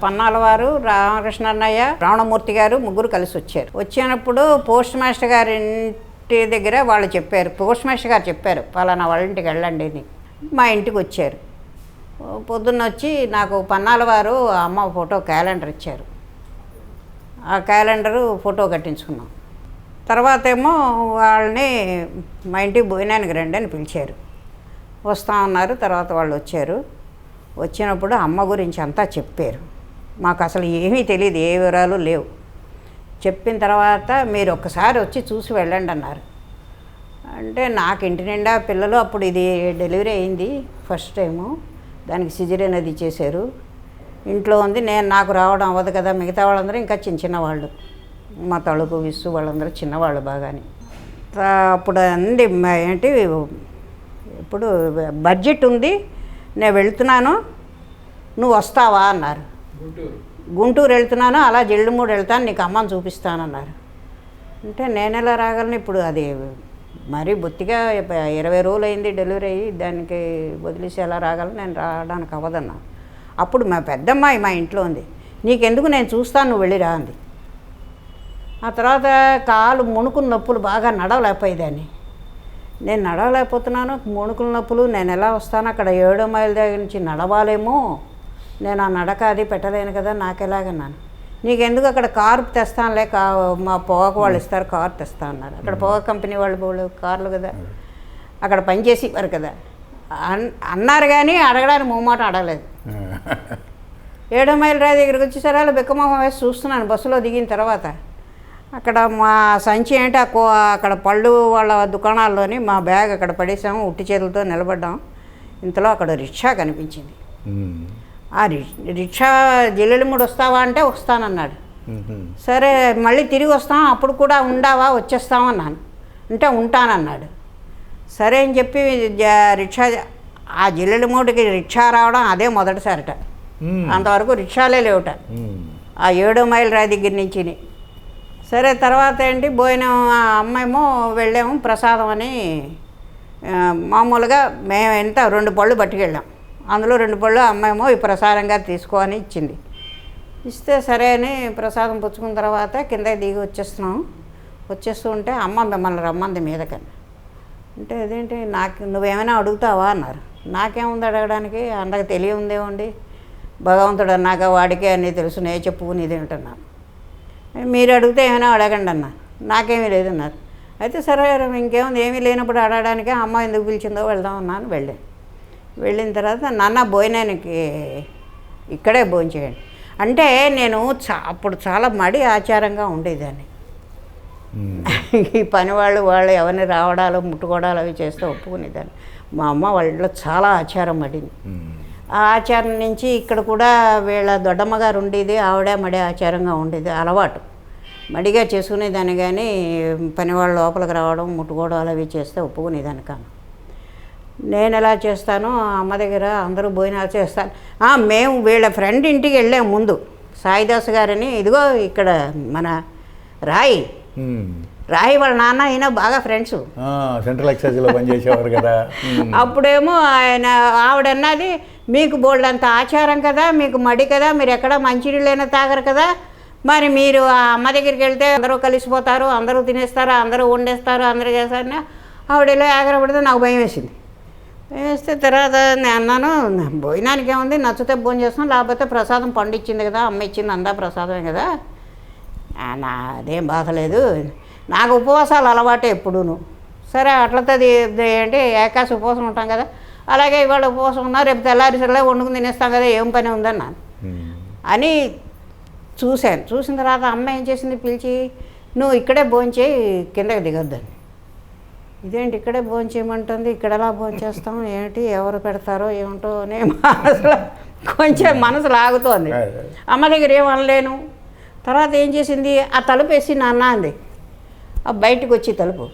పన్నాల వారు, రామకృష్ణన్నయ్య, రావణమూర్తి గారు ముగ్గురు కలిసి వచ్చారు. వచ్చినప్పుడు పోస్ట్ మాస్టర్ గారి ఇంటి దగ్గర వాళ్ళు చెప్పారు, పోస్ట్ మాస్టర్ గారు చెప్పారు పలానా వాళ్ళ ఇంటికి వెళ్ళండి అని. మా ఇంటికి వచ్చారు. పొద్దున్న వచ్చి నాకు పన్నాల వారు అమ్మ ఫోటో క్యాలెండర్ ఇచ్చారు. ఆ క్యాలెండరు ఫోటో కట్టించుకున్నాం. తర్వాత ఏమో వాళ్ళని మా ఇంటికి భోజనానికి రండి అని పిలిచారు. వస్తామన్నారు. తర్వాత వాళ్ళు వచ్చారు. వచ్చినప్పుడు అమ్మ గురించి అంతా చెప్పారు. మాకు అసలు ఏమీ తెలియదు, ఏ వివరాలు లేవు. చెప్పిన తర్వాత మీరు ఒక్కసారి వచ్చి చూసి వెళ్ళండి అన్నారు. అంటే నాకు ఇంటి నిండా పిల్లలు, అప్పుడు ఇది డెలివరీ అయింది ఫస్ట్ టైము, దానికి సిజేరియన్ అది చేశారు. ఇంట్లో ఉంది, నాకు రావడం అవ్వదు కదా. మిగతా వాళ్ళందరూ ఇంకా చిన్నవాళ్ళు, మా తలుపు విస్సు వాళ్ళందరూ చిన్నవాళ్ళు బాగాని. అప్పుడు అంది ఏంటి, ఇప్పుడు బడ్జెట్ ఉంది, నేను వెళ్తున్నాను, నువ్వు వస్తావా అన్నారు. గుంటూరు వెళ్తున్నాను, అలా జిల్లుమూడు వెళ్తాను, నీకు అమ్మని చూపిస్తానన్నారు. అంటే నేను ఎలా రాగలను ఇప్పుడు? అది మరీ బొత్తిగా 20 రోజులు అయింది డెలివరీ అయ్యి, దానికి వదిలేసి ఎలా రాగలను, నేను రావడానికి అవ్వదన్నా. అప్పుడు మా పెద్దమ్మాయి మా ఇంట్లో ఉంది, నీకెందుకు, నేను చూస్తాను, నువ్వు వెళ్ళిరా అంది. ఆ తర్వాత కాలు ముణుకుల నొప్పులు, బాగా నడవలేకపోయేదాన్ని. నేను నడవలేకపోతున్నాను, ముణుకుల నొప్పులు, నేను ఎలా వస్తాను? అక్కడ 7 మైళ్ళ దగ్గర నుంచి నడవాలేమో, నేను ఆ నడక అది పెట్టలేను కదా, నాకు ఎలాగన్నాను. నీకెందుకు, అక్కడ కారు తెస్తానులే, మా పొగాకు వాళ్ళు ఇస్తారు, కారు తెస్తా అన్నారు. అక్కడ పొగాకు కంపెనీ వాళ్ళు కార్లు కదా, అక్కడ పనిచేసేవారు కదా అన్నారు. కానీ అడగడానికి మూమాట అడగలేదు. 7 మైళ్ళ రాయి దగ్గరికి వచ్చేసరి అలా బిక్కమొహం వేసి చూస్తున్నాను. బస్సులో దిగిన తర్వాత అక్కడ మా సంచి ఏంటి, అక్కడ పళ్ళు వాళ్ళ దుకాణాల్లోని మా బ్యాగ్ అక్కడ పడేసాము, ఉట్టి చేతులతో నిలబడ్డాం. ఇంతలో అక్కడ రిక్షా కనిపించింది. ఆ రిక్షా జిల్లెలమూడు వస్తావా అంటే వస్తానన్నాడు. సరే మళ్ళీ తిరిగి వస్తాం, అప్పుడు కూడా ఉండావా, వచ్చేస్తామన్నాను. అంటే ఉంటానన్నాడు. సరే అని చెప్పి రిక్షా, ఆ జిల్లెలమూడికి రిక్షా రావడం అదే మొదటిసారిట. అంతవరకు రిక్షాలే లేవుట ఆ 7 మైళ్ళ రాయి దగ్గర నుంచి. సరే తర్వాత ఏంటి, భోజనం అమ్మాయేమో వెళ్ళాము, ప్రసాదం అని మామూలుగా మేము ఎంత 2 పళ్ళు పట్టుకెళ్ళాం. అందులో 2 పళ్ళు అమ్మాయేమో ఈ ప్రసాదంగా తీసుకో అని ఇచ్చింది. ఇస్తే సరే అని ప్రసాదం పుచ్చుకున్న తర్వాత కిందకి దిగి వచ్చేస్తున్నాం. వచ్చేస్తూ ఉంటే అమ్మ మిమ్మల్ని రమ్మంది మీదకని. అంటే అదేంటి, నువ్వేమైనా అడుగుతావా అన్నారు. నాకేముంది అడగడానికి, అందరికి తెలియదేమండి, భగవంతుడు అన్నాక వాడికే అన్నీ తెలుసు, నే చెప్పు నీదేమిటన్నాను. మీరు అడిగితే ఏమైనా అడగండి అన్న, నాకేమీ లేదన్నారు. అయితే సరే ఇంకేముంది, ఏమీ లేనప్పుడు అడగడానికి అమ్మ ఎందుకు పిలిచిందో వెళ్దాం అన్నాను. వెళ్ళిన తర్వాత నాన్న భోజనానికి ఇక్కడే భోజనం చేయండి అంటే, నేను అప్పుడు చాలా మడి ఆచారంగా ఉండేదాన్ని. ఈ పని వాళ్ళు ఎవరిని రావడాలు ముట్టుకోవడాలు అవి చేస్తే ఒప్పుకునేదాన్ని. మా అమ్మ వాళ్ళ ఇంట్లో చాలా ఆచారం మడింది. ఆ ఆచారం నుంచి ఇక్కడ కూడా వీళ్ళ దొడ్డమ్మగారు ఉండేది, ఆవిడ మడే ఆచారంగా ఉండేది, అలవాటు. మడిగా చేసుకునేదాన్ని, కానీ పనివాళ్ళు లోపలికి రావడం ముట్టుకోవడం అవి చేస్తే ఒప్పుకునేదాన్ని కాను. నేను ఎలా చేస్తానో అమ్మ దగ్గర అందరూ భోజనాలు చేస్తాను. మేము వీళ్ళ ఫ్రెండ్ ఇంటికి వెళ్ళాము ముందు, సాయిదాస్ గారని, ఇదిగో ఇక్కడ మన రాయి వాళ్ళ నాన్న అయినా బాగా ఫ్రెండ్స్, సెంట్రల్ ఎక్సైజ్లో పనిచేసేవారు కదా. అప్పుడేమో ఆవిడన్నది, మీకు బోల్డంత ఆచారం కదా, మీకు మడి కదా, మీరు ఎక్కడ మంచినీళ్ళైనా తాగరు కదా, మరి మీరు ఆ అమ్మ దగ్గరికి వెళ్తే అందరూ కలిసిపోతారు, అందరూ తినేస్తారు, అందరూ వండేస్తారు, అందరూ చేస్తారని ఆవిడ ఇలా ఆగ్రహపడితే నాకు భయం వేసింది. వేస్తే తర్వాత నేను అన్నాను, భోజనానికి ఏముంది, నచ్చితే భోజనం చేస్తాం, లేకపోతే ప్రసాదం పండిచ్చింది కదా, అమ్మ ఇచ్చింది, అందా ప్రసాదమే కదా, నా అదేం బాధ లేదు, నాకు ఉపవాసాలు అలవాటే ఎప్పుడూను. సరే అట్లతది ఏంటి ఏకాశి ఉపవాసం ఉంటాం కదా, అలాగే ఇవాళ ఉపవాసం ఉన్నా, రేపు తెల్లారి సరే వండుకుని తినేస్తాం కదా, ఏం పని ఉందన్నాను అని చూశాను. చూసిన తర్వాత అమ్మ ఏం చేసింది, పిలిచి నువ్వు ఇక్కడే భోంచేయి, కిందకి దిగొద్దని. ఇదేంటి ఇక్కడే భోంచేయమంటుంది, ఇక్కడ ఎలా భోంచేస్తాం ఏంటి, ఎవరు పెడతారో ఏమిటో అని కొంచెం మనసు లాగుతోంది. అమ్మ దగ్గర ఏం అనలేను. తర్వాత ఏం చేసింది, ఆ తలుపు వేసి నాన్న అంది. ఆ బయటకు వచ్చి తలుపు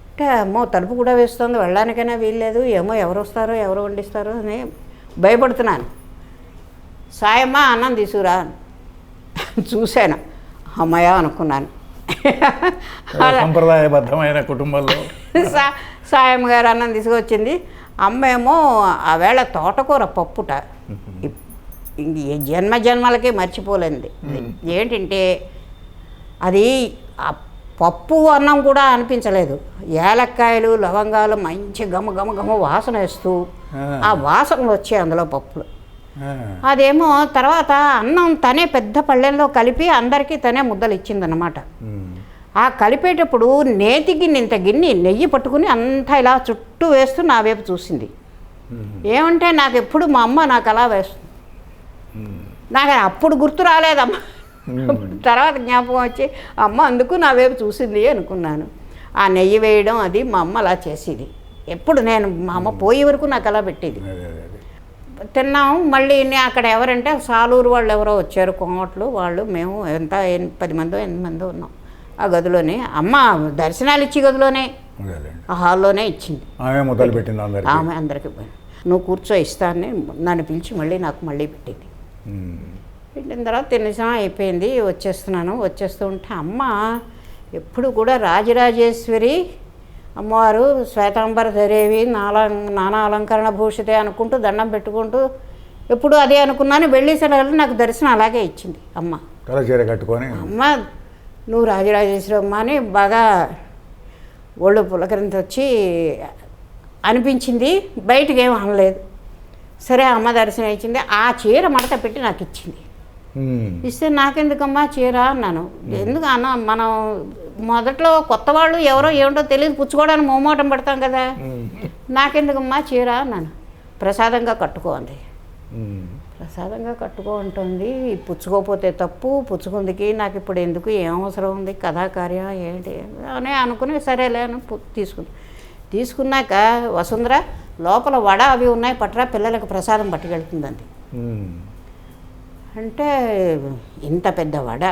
అంటే అమ్మో తలుపు కూడా వేస్తుంది, వెళ్ళడానికైనా వీల్లేదు, ఏమో ఎవరు వస్తారో ఎవరు వండిస్తారో అని భయపడుతున్నాను. సాయమ్మ అన్నం తీసుకురా చూశాను, అమ్మయ్య అనుకున్నాను. సంప్రదాయబద్ధమైన కుటుంబంలో సాయమ్మ గారు అన్నం తీసుకొచ్చింది. అమ్మ ఏమో ఆ వేళ తోటకూర పప్పుట, జన్మలకి మర్చిపోలేంది. ఏంటంటే అది ఆ పప్పు అన్నం కూడా అనిపించలేదు, ఏలక్కాయలు లవంగాలు మంచి గమ గమ గమ వాసన వేస్తూ ఆ వాసనలు వచ్చాయి అందులో పప్పులు. అదేమో తర్వాత అన్నం తనే పెద్ద పళ్ళెంలో కలిపి అందరికీ తనే ముద్దలు ఇచ్చిందన్నమాట. ఆ కలిపేటప్పుడు నేతికి ఇంత గిన్నె నెయ్యి పట్టుకుని అంతా ఇలా చుట్టూ వేస్తూ నా వైపు చూసింది. ఏమంటే నాకు ఎప్పుడు మా అమ్మ నాకు అలా వేస్తుంది, నాకు అప్పుడు గుర్తు రాలేదమ్మ, తర్వాత జ్ఞాపకం వచ్చి అమ్మ అందుకు నా వైపు చూసింది అనుకున్నాను. ఆ నెయ్యి వేయడం అది మా అమ్మ అలా చేసేది ఎప్పుడు, నేను మా అమ్మ పోయే వరకు నాకు అలా పెట్టేది. తిన్నాము. మళ్ళీ అక్కడ ఎవరంటే సాలూరు వాళ్ళు ఎవరో వచ్చారు, కోమట్లు వాళ్ళు, మేము ఎంత 10 మందో 8 మందో ఉన్నాం ఆ గదిలోనే. అమ్మ దర్శనాలు ఇచ్చి గదిలోనే ఆ హాల్లోనే ఇచ్చింది, ఆమె అందరికీ. నువ్వు కూర్చో ఇస్తానని నన్ను పిలిచి మళ్ళీ నాకు మళ్ళీ పెట్టింది. పెట్టిన తర్వాత తినేసాం, అయిపోయింది, వచ్చేస్తూ ఉంటే అమ్మ ఎప్పుడు కూడా రాజరాజేశ్వరి అమ్మవారు శ్వేతాంబర ధరేవి నానా అలంకరణ భూషితే అనుకుంటూ దండం పెట్టుకుంటూ ఎప్పుడు అదే అనుకున్నాను. వెళ్ళేసరికి నాకు దర్శనం అలాగే ఇచ్చింది అమ్మ. కలచీర కట్టుకొని అమ్మ నువ్వు రాజరాజేశ్వరి అమ్మ అని బాగా ఒళ్ళు పులకరింత వచ్చి అనిపించింది, బయటకు ఏం అనలేదు. సరే అమ్మ దర్శనం ఇచ్చింది. ఆ చీర మడత పెట్టి నాకు ఇచ్చింది. ఇస్తే నాకెందుకమ్మా చీర అన్నాను. ఎందుకు అన్న, మనం మొదట్లో కొత్త వాళ్ళు ఎవరో ఏమిటో తెలియదు, పుచ్చుకోవడానికి మొహమాటం పడతాం కదా, నాకెందుకమ్మా చీర అన్నాను. ప్రసాదంగా కట్టుకో అంది. ప్రసాదంగా కట్టుకో అంటుంది. పుచ్చుకోపోతే తప్పు, పుచ్చుకుందికి నాకు ఇప్పుడు ఎందుకు, ఏం అవసరం ఉంది, కథాకార్యం ఏంటి అని అనుకుని సరేలే అని తీసుకున్నాక వసుంధర లోపల వడ అవి ఉన్నాయి, పట్టరా పిల్లలకు ప్రసాదం పట్టుకెళ్తుందండి. అంటే ఇంత పెద్ద వడ,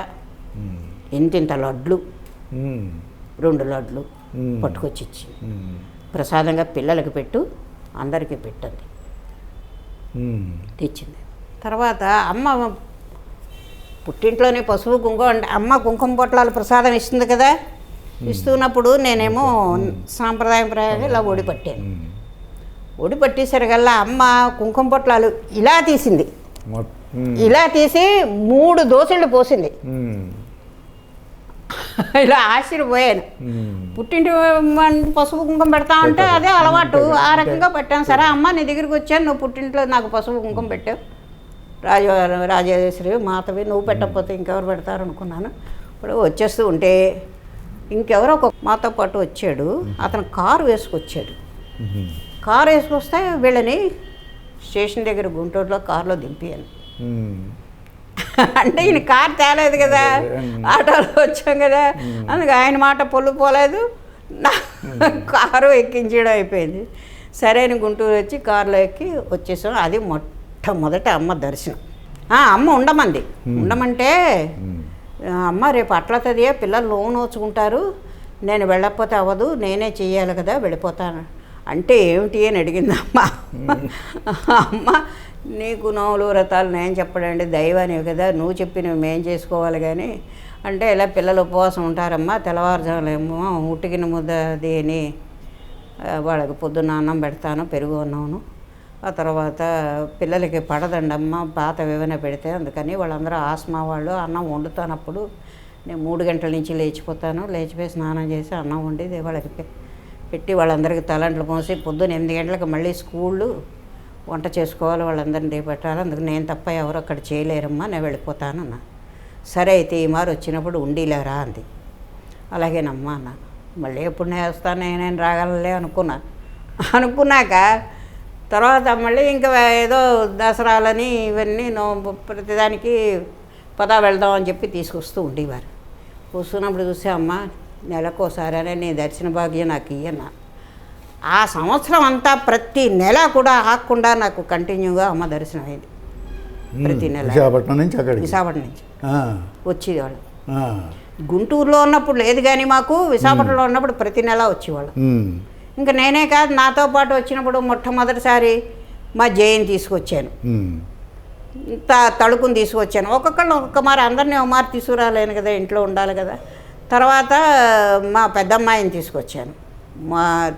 ఇంతింత లడ్లు, 2 లడ్లు పట్టుకొచ్చి ఇచ్చి ప్రసాదంగా పిల్లలకి పెట్టు, అందరికీ పెట్టండి తెచ్చింది. తర్వాత అమ్మ పుట్టింట్లోనే పసుపు కుంకుమ అంటే అమ్మ కుంకుమ పొట్లాలు ప్రసాదం ఇస్తుంది కదా, ఇస్తున్నప్పుడు నేనేమో సాంప్రదాయం ప్రకారంగా ఇలా ఒడి పట్టాను. ఒడి పట్టేసరికల్లా అమ్మ కుంకుమ పొట్లాలు ఇలా తీసింది, ఇలా తీసి 3 దోశలు పోసింది. ఇలా ఆశ్చర్యపోయాను. పుట్టింటి పసుపు కుంకుమ పెడతా ఉంటే అదే అలవాటు, ఆ రకంగా పెట్టాను. సరే అమ్మ నీ దగ్గరికి వచ్చాను, నువ్వు పుట్టింట్లో నాకు పసుపు కుంకుమ పెట్టావు, రాజేశ్వరి మాతవి, నువ్వు పెట్టకపోతే ఇంకెవరు పెడతారు అనుకున్నాను. ఇప్పుడు వచ్చేస్తూ ఉంటే ఇంకెవరో ఒక మాతో పాటు వచ్చాడు, అతను కారు వేసుకొచ్చాడు. కారు వేసుకొస్తే వీళ్ళని స్టేషన్ దగ్గర గుంటూరులో కారులో దింపాను. అంటే ఈయన కారు తేలేదు కదా, ఆటోలో వచ్చాం కదా, అందుకే ఆయన మాట పొల్లు పోలేదు, కారు ఎక్కించడం అయిపోయింది. సరే అని గుంటూరు వచ్చి కారులో ఎక్కి వచ్చేసాం. అది మొట్టమొదట అమ్మ దర్శనం. అమ్మ ఉండమంది. ఉండమంటే అమ్మ రేపు అట్లతదియా పిల్లలు లోన్ నోచుకుంటారు, నేను వెళ్ళకపోతే అవ్వదు, నేనే చెయ్యాలి కదా, వెళ్ళిపోతాను. అంటే ఏమిటి అని అడిగింది అమ్మ. అమ్మ నీకు నోములు వ్రతాలు నేను చెప్పడండి, దైవానివి కదా, నువ్వు చెప్పినవి మేము చేసుకోవాలి కానీ అంటే ఇలా పిల్లలు ఉపవాసం ఉంటారమ్మా, తెల్లవారుజాములేమో ఉట్టికిన ముద్ద దేని వాళ్ళకి పొద్దున్న అన్నం పెడతాను, పెరుగు అన్నాను. ఆ తర్వాత పిల్లలకి పడదండమ్మ పాత ఏమైనా పెడితే, అందుకని వాళ్ళందరూ ఆస్మా వాళ్ళు అన్నం వండుతానప్పుడు నేను 3 గంటల నుంచి లేచిపోతాను, లేచిపోయి స్నానం చేసి అన్నం వండి వాళ్ళకి పెట్టి వాళ్ళందరికీ తలంట్లు పోసి పొద్దున్న 8 గంటలకు మళ్ళీ స్కూళ్ళు వంట చేసుకోవాలి, వాళ్ళందరినీ దిగబెట్టాలి, అందుకు నేను తప్ప ఎవరు అక్కడ చేయలేరమ్మా, నేను వెళ్ళిపోతాను అన్న. సరే అయితే ఈ మారు వచ్చినప్పుడు ఉండిలేరా అంది. అలాగేనమ్మా అన్న. మళ్ళీ ఎప్పుడు నేను వస్తాను, నేనేం రాగలలే అనుకున్నాక తర్వాత మళ్ళీ ఇంకా ఏదో దసరాలని ఇవన్నీ ప్రతిదానికి పదా వెళ్దామని చెప్పి తీసుకొస్తూ ఉండేవారు. వస్తున్నప్పుడు చూసే అమ్మ నెలకోసారి నీ దర్శన భాగ్యం నాకు ఇయ్యన్నా. ఆ సంవత్సరం అంతా ప్రతి నెల కూడా ఆగకుండా నాకు కంటిన్యూగా అమ్మ దర్శనం అయింది. ప్రతి నెల విశాఖపట్నం నుంచి వచ్చేవాళ్ళు. గుంటూరులో ఉన్నప్పుడు లేదు కానీ మాకు విశాఖపట్నంలో ఉన్నప్పుడు ప్రతి నెల వచ్చేవాళ్ళు. ఇంకా నేనే కాదు, నాతో పాటు వచ్చినప్పుడు మొట్టమొదటిసారి మా జైని తీసుకొచ్చాను, తడుకుని తీసుకొచ్చాను. ఒక్కొక్క మారు అందరినీ ఒక మారు తీసుకురాలేను కదా, ఇంట్లో ఉండాలి కదా. తర్వాత మా పెద్దమ్మాయిని తీసుకొచ్చాను.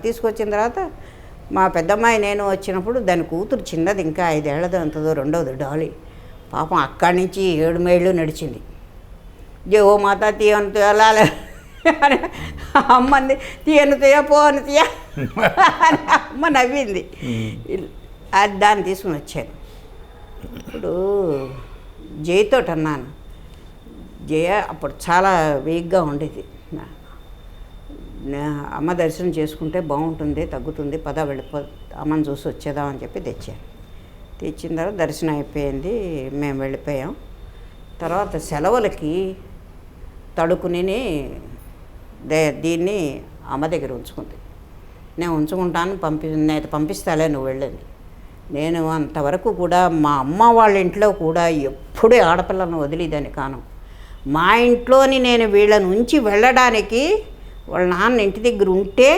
తీసుకొచ్చిన తర్వాత మా పెద్దమ్మాయి నేను వచ్చినప్పుడు దాని కూతురు చిన్నది, ఇంకా 5 ఏళ్ళదో అంతదో, రెండోది డాలి. పాపం అక్కడి నుంచి 7 మైళ్ళు నడిచింది. ఓ మాత తీయను తీయాలి అని అమ్మంది, తీయను తీయ పోను తీయ అని అమ్మ నవ్వింది. అది దాన్ని తీసుకుని వచ్చాను. ఇప్పుడు జయతో అన్నాను, జయ అప్పుడు చాలా వీక్గా ఉండేది, అమ్మ దర్శనం చేసుకుంటే బాగుంటుంది, తగ్గుతుంది, పద వెళ్ళిపో అమ్మని చూసి వచ్చేదామని చెప్పి తెచ్చాను. తెచ్చిన తర్వాత దర్శనం అయిపోయింది, మేము వెళ్ళిపోయాం. తర్వాత సెలవులకి తడుకుని దీన్ని అమ్మ దగ్గర ఉంచుకుంది. నేను ఉంచుకుంటాను, నేను పంపిస్తాలే, నువ్వు వెళ్ళండి. నేను అంతవరకు కూడా మా అమ్మ వాళ్ళ ఇంట్లో కూడా ఎప్పుడూ ఆడపిల్లను వదిలేదాన్ని కాను. మా ఇంట్లోని నేను వీళ్ళని ఉంచి వెళ్ళడానికి వాళ్ళ నాన్న ఇంటి దగ్గర ఉంటే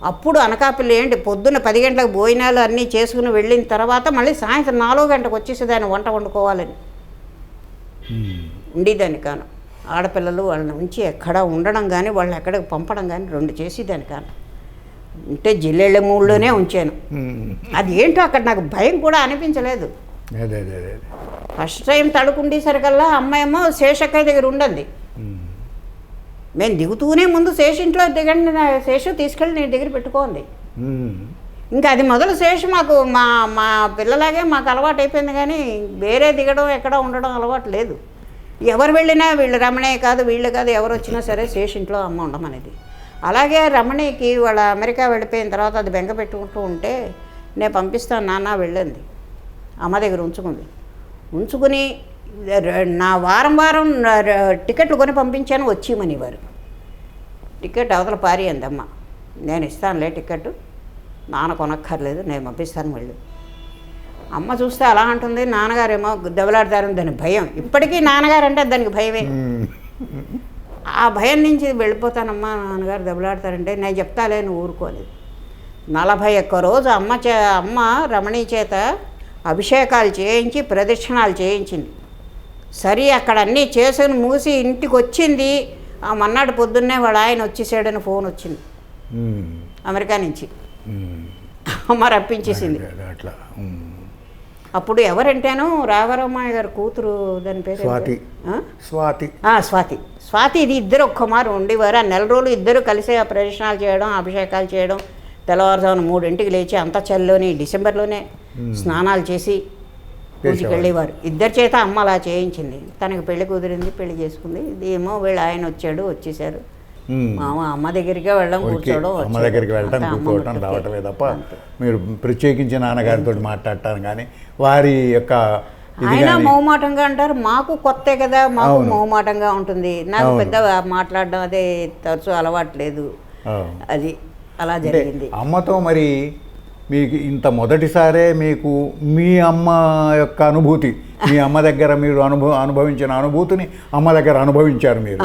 అప్పుడు అనకాపల్లి ఏంటి పొద్దున్న 10 గంటలకు భోజనాలు అన్నీ చేసుకుని వెళ్ళిన తర్వాత మళ్ళీ సాయంత్రం 4 గంటలకు వచ్చేసేదాన్ని వంట వండుకోవాలని ఉండేదాన్ని కాను. ఆడపిల్లలు వాళ్ళని ఉంచి ఎక్కడ ఉండడం కానీ వాళ్ళని ఎక్కడికి పంపడం కానీ 2 చేసేదాన్ని కాను. ఉంటే జిల్లెళ్ళ మూడులోనే ఉంచాను. అది ఏంటో అక్కడ నాకు భయం కూడా అనిపించలేదు. ఫస్ట్ టైం తడుకుండేసరికల్లా అమ్మాయేమో శేషక్కయ్య దగ్గర ఉండండి. మేము దిగుతూనే ముందు శేషు ఇంట్లో దిగండి, శేషు తీసుకెళ్ళి నేను దగ్గర పెట్టుకోండి. ఇంకా అది మొదలు శేషు మాకు మా పిల్లలాగే మాకు అలవాటు అయిపోయింది, కానీ వేరే దిగడం ఎక్కడ ఉండడం అలవాటు లేదు. ఎవరు వెళ్ళినా వీళ్ళు రమణయ్య కాదు వీళ్ళు కాదు ఎవరు వచ్చినా సరే శేషు ఇంట్లో అమ్మ ఉండమనేది. అలాగే రమణయ్యకి వాళ్ళ అమెరికా వెళ్ళిపోయిన తర్వాత అది బెంగ పెట్టుకుంటూ ఉంటే నేను పంపిస్తాను నాన్న వెళ్ళండి, అమ్మ దగ్గర ఉంచుకుని నా వారం టికెట్లు కొని పంపించాను, వచ్చేయమనేవారు. టికెట్ అవతల పారి అందమ్మ, నేను ఇస్తానులే టికెట్, నాన్న కొనక్కర్లేదు, నేను పంపిస్తాను మళ్ళీ. అమ్మ చూస్తే అలా అంటుంది, నాన్నగారేమో దెబ్బలాడతారని దాని భయం. ఇప్పటికీ నాన్నగారు అంటే దానికి భయమే. ఆ భయం నుంచి వెళ్ళిపోతానమ్మా, నాన్నగారు దెబ్బలాడతారంటే నేను చెప్తాలే నువ్వు ఊరుకోలేదు. 41 రోజు అమ్మ రమణీ చేత అభిషేకాలు చేయించి ప్రదక్షిణాలు చేయించింది. సరే అక్కడ అన్నీ చేసుకుని మూసి ఇంటికి వచ్చింది. ఆ మన్నాడు పొద్దున్నే వాళ్ళ ఆయన వచ్చేసాడని ఫోన్ వచ్చింది అమెరికా నుంచి. అమ్మ రప్పించేసింది. అప్పుడు ఎవరంటేను రాఘవరామయ్య గారు కూతురు, దాని పేరు స్వాతి. ఇది ఇద్దరు ఒక్కమారు ఉండేవారు. ఆ 4 రోజులు ఇద్దరు కలిసి ఆ ప్రదక్షిణాలు చేయడం, అభిషేకాలు చేయడం, తెల్లవారుజామున 3 లేచి అంత చలిలోని డిసెంబర్లోనే స్నానాలు చేసి పూజకి వెళ్ళేవారు. ఇద్దరి చేత అమ్మ అలా చేయించింది. తనకి పెళ్లి కుదిరింది, పెళ్లి చేసుకుంది. ఇదేమో వీళ్ళు ఆయన వచ్చేసారు. అమ్మ దగ్గరికే వెళ్ళడం, కూర్చోవడం, అమ్మ దగ్గరికి వెళ్ళడం, కూర్చోవడం, రావటమే తప్ప మీరు ప్రత్యేకించి నాన్నగారితో మాట్లాడటాను కానీ వారి యొక్క ఆయన మౌమాటంగా అంటారు. మాకు కొత్తే కదా, మాకు మౌమాటంగా ఉంటుంది. నాకు పెద్ద మాట్లాడడం అదే తరచు అలవాట్లేదు. అది అలా జరిగింది. అమ్మతో మరి మీకు ఇంత మొదటిసారే మీకు మీ అమ్మ యొక్క అనుభూతి, మీ అమ్మ దగ్గర మీరు అనుభవించిన అనుభూతిని అమ్మ దగ్గర అనుభవించారు మీరు.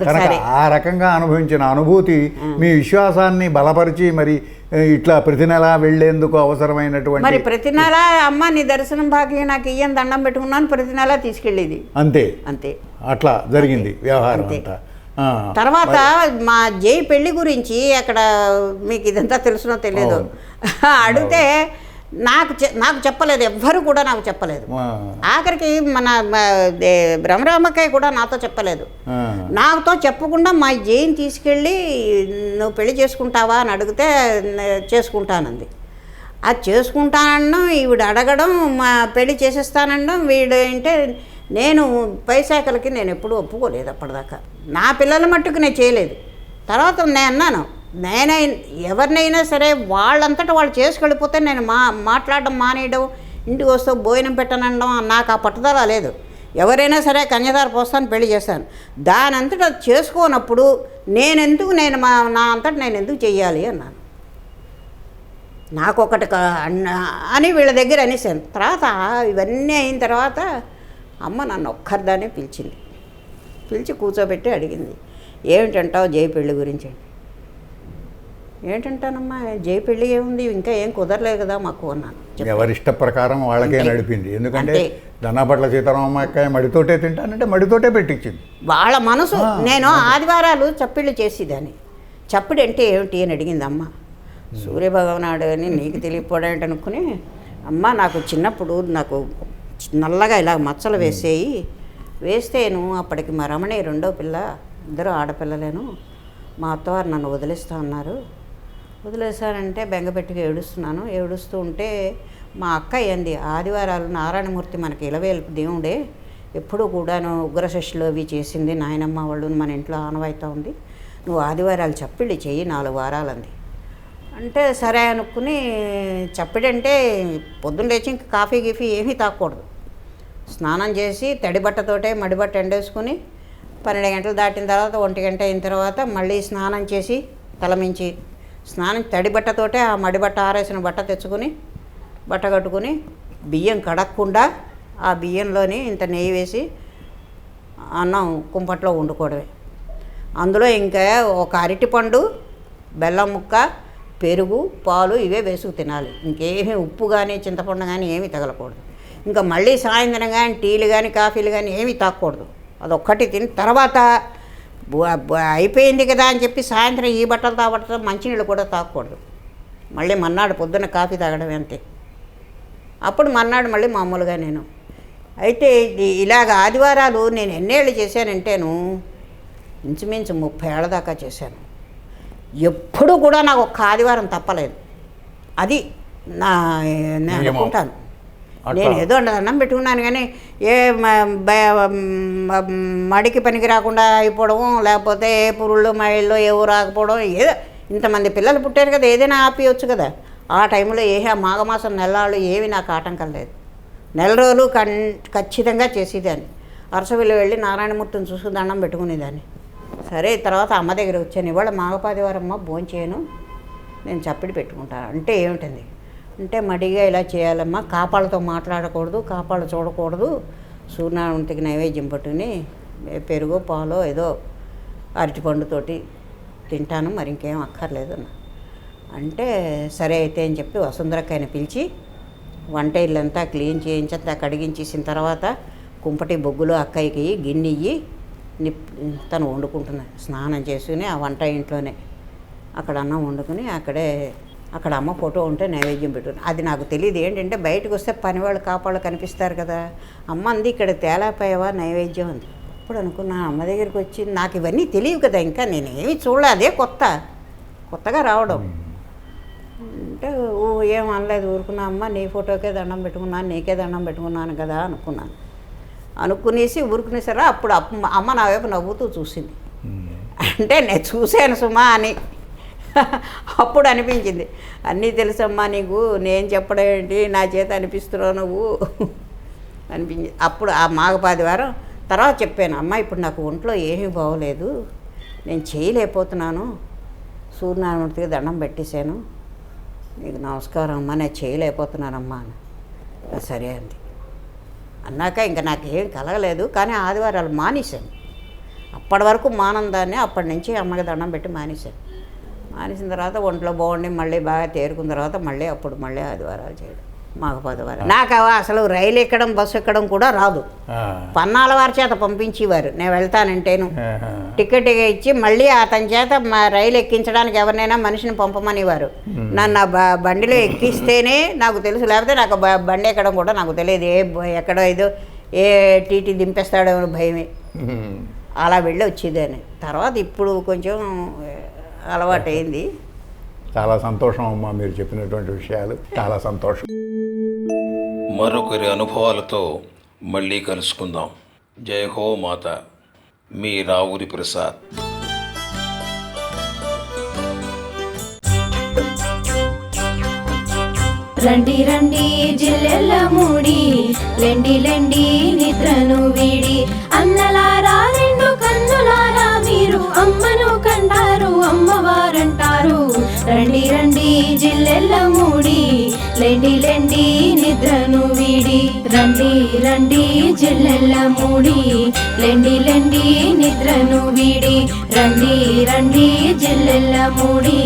కనుక ఆ రకంగా అనుభవించిన అనుభూతి మీ విశ్వాసాన్ని బలపరిచి మరి ఇట్లా ప్రతి నెల వెళ్లేందుకు అవసరమైనటువంటి మరి ప్రతి నెల అమ్మ నీ దర్శనం భాగ్యం నాకు ఇయ్యని దండం పెట్టుకున్నాను, ప్రతి నెల తీసుకెళ్ళేది. అంతే అంతే అట్లా జరిగింది వ్యవహారం అంతా. తర్వాత మా జై పెళ్లి గురించి అక్కడ మీకు ఇదంతా తెలుసునో తెలియదు అడిగితే నాకు చెప్పలేదు, ఎవ్వరు కూడా నాకు చెప్పలేదు. ఆఖరికి మన బ్రహ్మరామక్కయ్య కూడా నాతో చెప్పలేదు. నాతో చెప్పకుండా మా జైని తీసుకెళ్ళి నువ్వు పెళ్లి చేసుకుంటావా అని అడిగితే చేసుకుంటానంది. అది చేసుకుంటానడం, ఈవిడ అడగడం, మా పెళ్లి చేసేస్తానడం, వీడు అంటే నేను పైశాఖలకి నేను ఎప్పుడూ ఒప్పుకోలేదు అప్పటిదాకా. నా పిల్లల మట్టుకు నేను చేయలేదు. తర్వాత నేను అన్నాను, ఎవరినైనా సరే వాళ్ళంతటా వాళ్ళు చేసుకెళ్ళిపోతే నేను మాట్లాడడం మానేయడం, ఇంటికి వస్తూ భోజనం పెట్టనడం నాకు ఆ పట్టుదల లేదు. ఎవరైనా సరే కన్యదార పోస్తాను, పెళ్లి చేస్తాను. దాని అంతటా చేసుకోనప్పుడు నా అంతటా నేను ఎందుకు చెయ్యాలి అన్నాను. నాకొకటి అని వీళ్ళ దగ్గర అనేసాను. తర్వాత ఇవన్నీ అయిన తర్వాత అమ్మ నన్ను ఒక్కరిదానే పిలిచి కూర్చోబెట్టి అడిగింది, ఏమిటంటావు జై పెళ్ళి గురించి అండి. ఏంటంటానమ్మా, జై పెళ్ళి ఏముంది, ఇంకా ఏం కుదరలేదు కదా మాకు అన్నాను. ఎవరి ఇష్ట ప్రకారం వాళ్ళకే నడిపింది. ఎందుకంటే దన్నాపట్ల సీతారామయ్య మడితోటే తింటానంటే మడితోటే పెట్టించింది వాళ్ళ మనసు. నేను ఆదివారాలు చప్పిళ్ళు చేసేదాన్ని. చప్పిడి అంటే ఏమిటి అని అడిగింది అమ్మ. సూర్యభగవనాడు అని నీకు తెలియపోవడం అనుకుని, అమ్మ నాకు చిన్నప్పుడు నాకు నల్లగా ఇలా మచ్చలు వేస్తేను అప్పటికి మా రమణి రెండో పిల్ల, ఇద్దరు ఆడపిల్లలేను. మా అత్తవారు నన్ను వదిలేస్తా అన్నారు. వదిలేశారంటే బెంగపెట్టుగా ఏడుస్తూ ఉంటే మా అక్క ఏంది, ఆదివారాలు నారాయణమూర్తి మనకి ఇలవేల్పు దేవుడే, ఎప్పుడూ కూడాను ఉగ్రశిష్యులు అవి చేసింది నాయనమ్మ వాళ్ళు, మన ఇంట్లో ఆనవాయితీ ఉంది, నువ్వు ఆదివారాలు చప్పిడి చెయ్యి 4 వారాలంది. అంటే సరే అనుకుని, చప్పిడంటే పొద్దున్న లేచి ఇంక కాఫీ గీఫీ ఏమీ తాగకూడదు. స్నానం చేసి తడి బట్టతోటే మడిబట్ట ఎండేసుకుని 12 గంటలు దాటిన తర్వాత 1 గంట అయిన తర్వాత మళ్ళీ స్నానం చేసి తలమించి తడి బట్టతోటే ఆ మడిబట్ట ఆరేసిన బట్ట తెచ్చుకుని బట్ట కట్టుకుని బియ్యం కడగకుండా ఆ బియ్యంలోని ఇంత నెయ్యి వేసి అన్నం కుంపట్లో వండుకోవడమే. అందులో ఇంకా ఒక అరటిపండు, బెల్లం ముక్క, పెరుగు, పాలు ఇవే వేసుకు తినాలి. ఇంకేమీ ఉప్పు కానీ చింతపండు కానీ ఏమీ తగలకూడదు. ఇంకా మళ్ళీ సాయంత్రం కానీ టీలు కానీ కాఫీలు కానీ ఏమీ తాగకూడదు. అదొక్కటి తిని తర్వాత అయిపోయింది కదా అని చెప్పి సాయంత్రం ఈ బట్టలు తాగబట్టతో మంచినీళ్ళు కూడా తాగకూడదు. మళ్ళీ మర్నాడు పొద్దున్న కాఫీ తాగడం అంతే. అప్పుడు మర్నాడు మళ్ళీ మామూలుగా నేను. అయితే ఇలాగ ఆదివారాలు నేను ఎన్నేళ్ళు చేశానంటేను ఇంచుమించు 30 ఏళ్ళ దాకా చేశాను. ఎప్పుడూ కూడా నాకు ఒక్క ఆదివారం తప్పలేదు. అది నేను అనుకుంటాను. నేను ఏదో అన్నం పెట్టుకున్నాను కానీ ఏ మడికి పనికి రాకుండా అయిపోవడం, లేకపోతే ఏ పురుళ్ళు మైళ్ళు ఏవో రాకపోవడం, ఏదో ఇంతమంది పిల్లలు పుట్టారు కదా, ఏదైనా ఆపియొచ్చు కదా. ఆ టైంలో మాఘమాసం నెలలు ఏవి నాకు ఆటంకం లేదు. నెల రోజులు ఖచ్చితంగా చేసేదాన్ని. అరసవిల్లు వెళ్ళి నారాయణమూర్తిని చూసి దండం పెట్టుకునేదాన్ని. సరే తర్వాత అమ్మ దగ్గర వచ్చాను. ఇవాళ మాఘపాదివారమ్మ భోంచేయను, నేను చప్పిడి పెట్టుకుంటాను. అంటే ఏమిటంది అంటే, మడిగా ఇలా చేయాలమ్మా, కాపాళ్ళతో మాట్లాడకూడదు, కాపాళ్ళు చూడకూడదు, సూర్యనారాయణమూర్తికి నైవేద్యం పట్టుకుని పెరుగు పాలో ఏదో అరటిపండుతోటి తింటాను, మరి ఇంకేం అక్కర్లేదు అంటే సరే అయితే అని చెప్పి వసుంధరక్కని పిలిచి వంట ఇల్లంతా క్లీన్ చేయించంతా కడిగించేసిన తర్వాత కుంపటి బొగ్గులు అక్కయ్యకి గిన్నె ఇయ్యి తను వండుకుంటున్నాను. స్నానం చేసుకుని ఆ వంట ఇంట్లోనే అక్కడ అన్నం వండుకుని అక్కడ అమ్మ ఫోటో ఉంటే నైవేద్యం పెట్టుకుని. అది నాకు తెలియదు. ఏంటంటే బయటకు వస్తే పనివాళ్ళు కాపాళ్ళు కనిపిస్తారు కదా. అమ్మ అంది, ఇక్కడ తేలాపోయావా నైవేద్యం అంది. అప్పుడు అనుకున్నా అమ్మ దగ్గరికి వచ్చి నాకు ఇవన్నీ తెలియవు కదా, ఇంకా నేనేమి చూడలే, అదే కొత్తగా రావడం. అంటే ఏం అనలేదు, ఊరుకున్నా. అమ్మ నీ ఫోటోకే దండం పెట్టుకున్నాను, నీకే దండం పెట్టుకున్నాను కదా అనుకున్నాను. అనుకునేసి ఊరుకునేసరా అప్పుడు అమ్మ నా వైపు నవ్వుతూ చూసింది. అంటే నేను చూశాను సుమా అని అప్పుడు అనిపించింది. అన్నీ తెలుసమ్మా నీకు, నేను చెప్పడం ఏంటి, నా చేత అనిపిస్తున్నావు నువ్వు అనిపించింది. అప్పుడు ఆ మాఘపాదివారం తర్వాత చెప్పాను, అమ్మ ఇప్పుడు నాకు ఒంట్లో ఏమీ బాగోలేదు, నేను చేయలేకపోతున్నాను, సూర్యనారాయణమూర్తికి దండం పెట్టేశాను, నీకు నమస్కారం అమ్మా, నేను చేయలేకపోతున్నానమ్మా అని. సరే అంది. అన్నాక ఇంకా నాకేం కలగలేదు, కానీ ఆదివారాలు మానేశాను. అప్పటి వరకు మానందాన్ని అప్పటి నుంచి అమ్మకి దండం పెట్టి మానేశాను. మానేసిన తర్వాత ఒంట్లో బాగుండి మళ్ళీ బాగా తేరుకున్న తర్వాత మళ్ళీ ఆదివారాలు చేయడం, మాకు 10 వారాలు. నాకు అసలు రైలు ఎక్కడం బస్సు ఎక్కడం కూడా రాదు. పన్నాల వారి చేత పంపించేవారు, నేను వెళ్తానంటేను టికెట్ ఇచ్చి మళ్ళీ అతని చేత రైలు ఎక్కించడానికి ఎవరినైనా మనిషిని పంపమనేవారు. నన్ను బండిలో ఎక్కిస్తేనే నాకు తెలుసు, లేకపోతే నాకు బండి ఎక్కడం కూడా నాకు తెలియదు. ఎక్కడో ఏదో ఏ టీటీ దింపేస్తాడో భయమే. అలా వెళ్ళి వచ్చేదాన్ని. తర్వాత ఇప్పుడు కొంచెం అలవాటైంది. చాలా సంతోషం అమ్మా, మీరు చెప్పినటువంటి విషయాలు చాలా సంతోషం. మరొకరి అనుభవాలతో మళ్ళీ కలుసుకుందాం. జై హో మాత. మీ రావురి ప్రసాద్. రండి రండి జిల్లెల్ల మూడి, లెండి లెండి నిద్రను వీడి, అన్నలారా 2 కన్నులారా మీరు అమ్మను కంటారు, అమ్మవారంటారు. రండి రండి జిల్లెల్ల మూడి, లెండి లెండి నిద్రను వీడి. రండి రండి జిల్లెల్ల మూడి, లెండి లెండి నిద్రను వీడి. రండి రండి జిల్లెల్ల మూడి,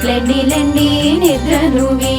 లెండి లెండి నిద్రను వీడి.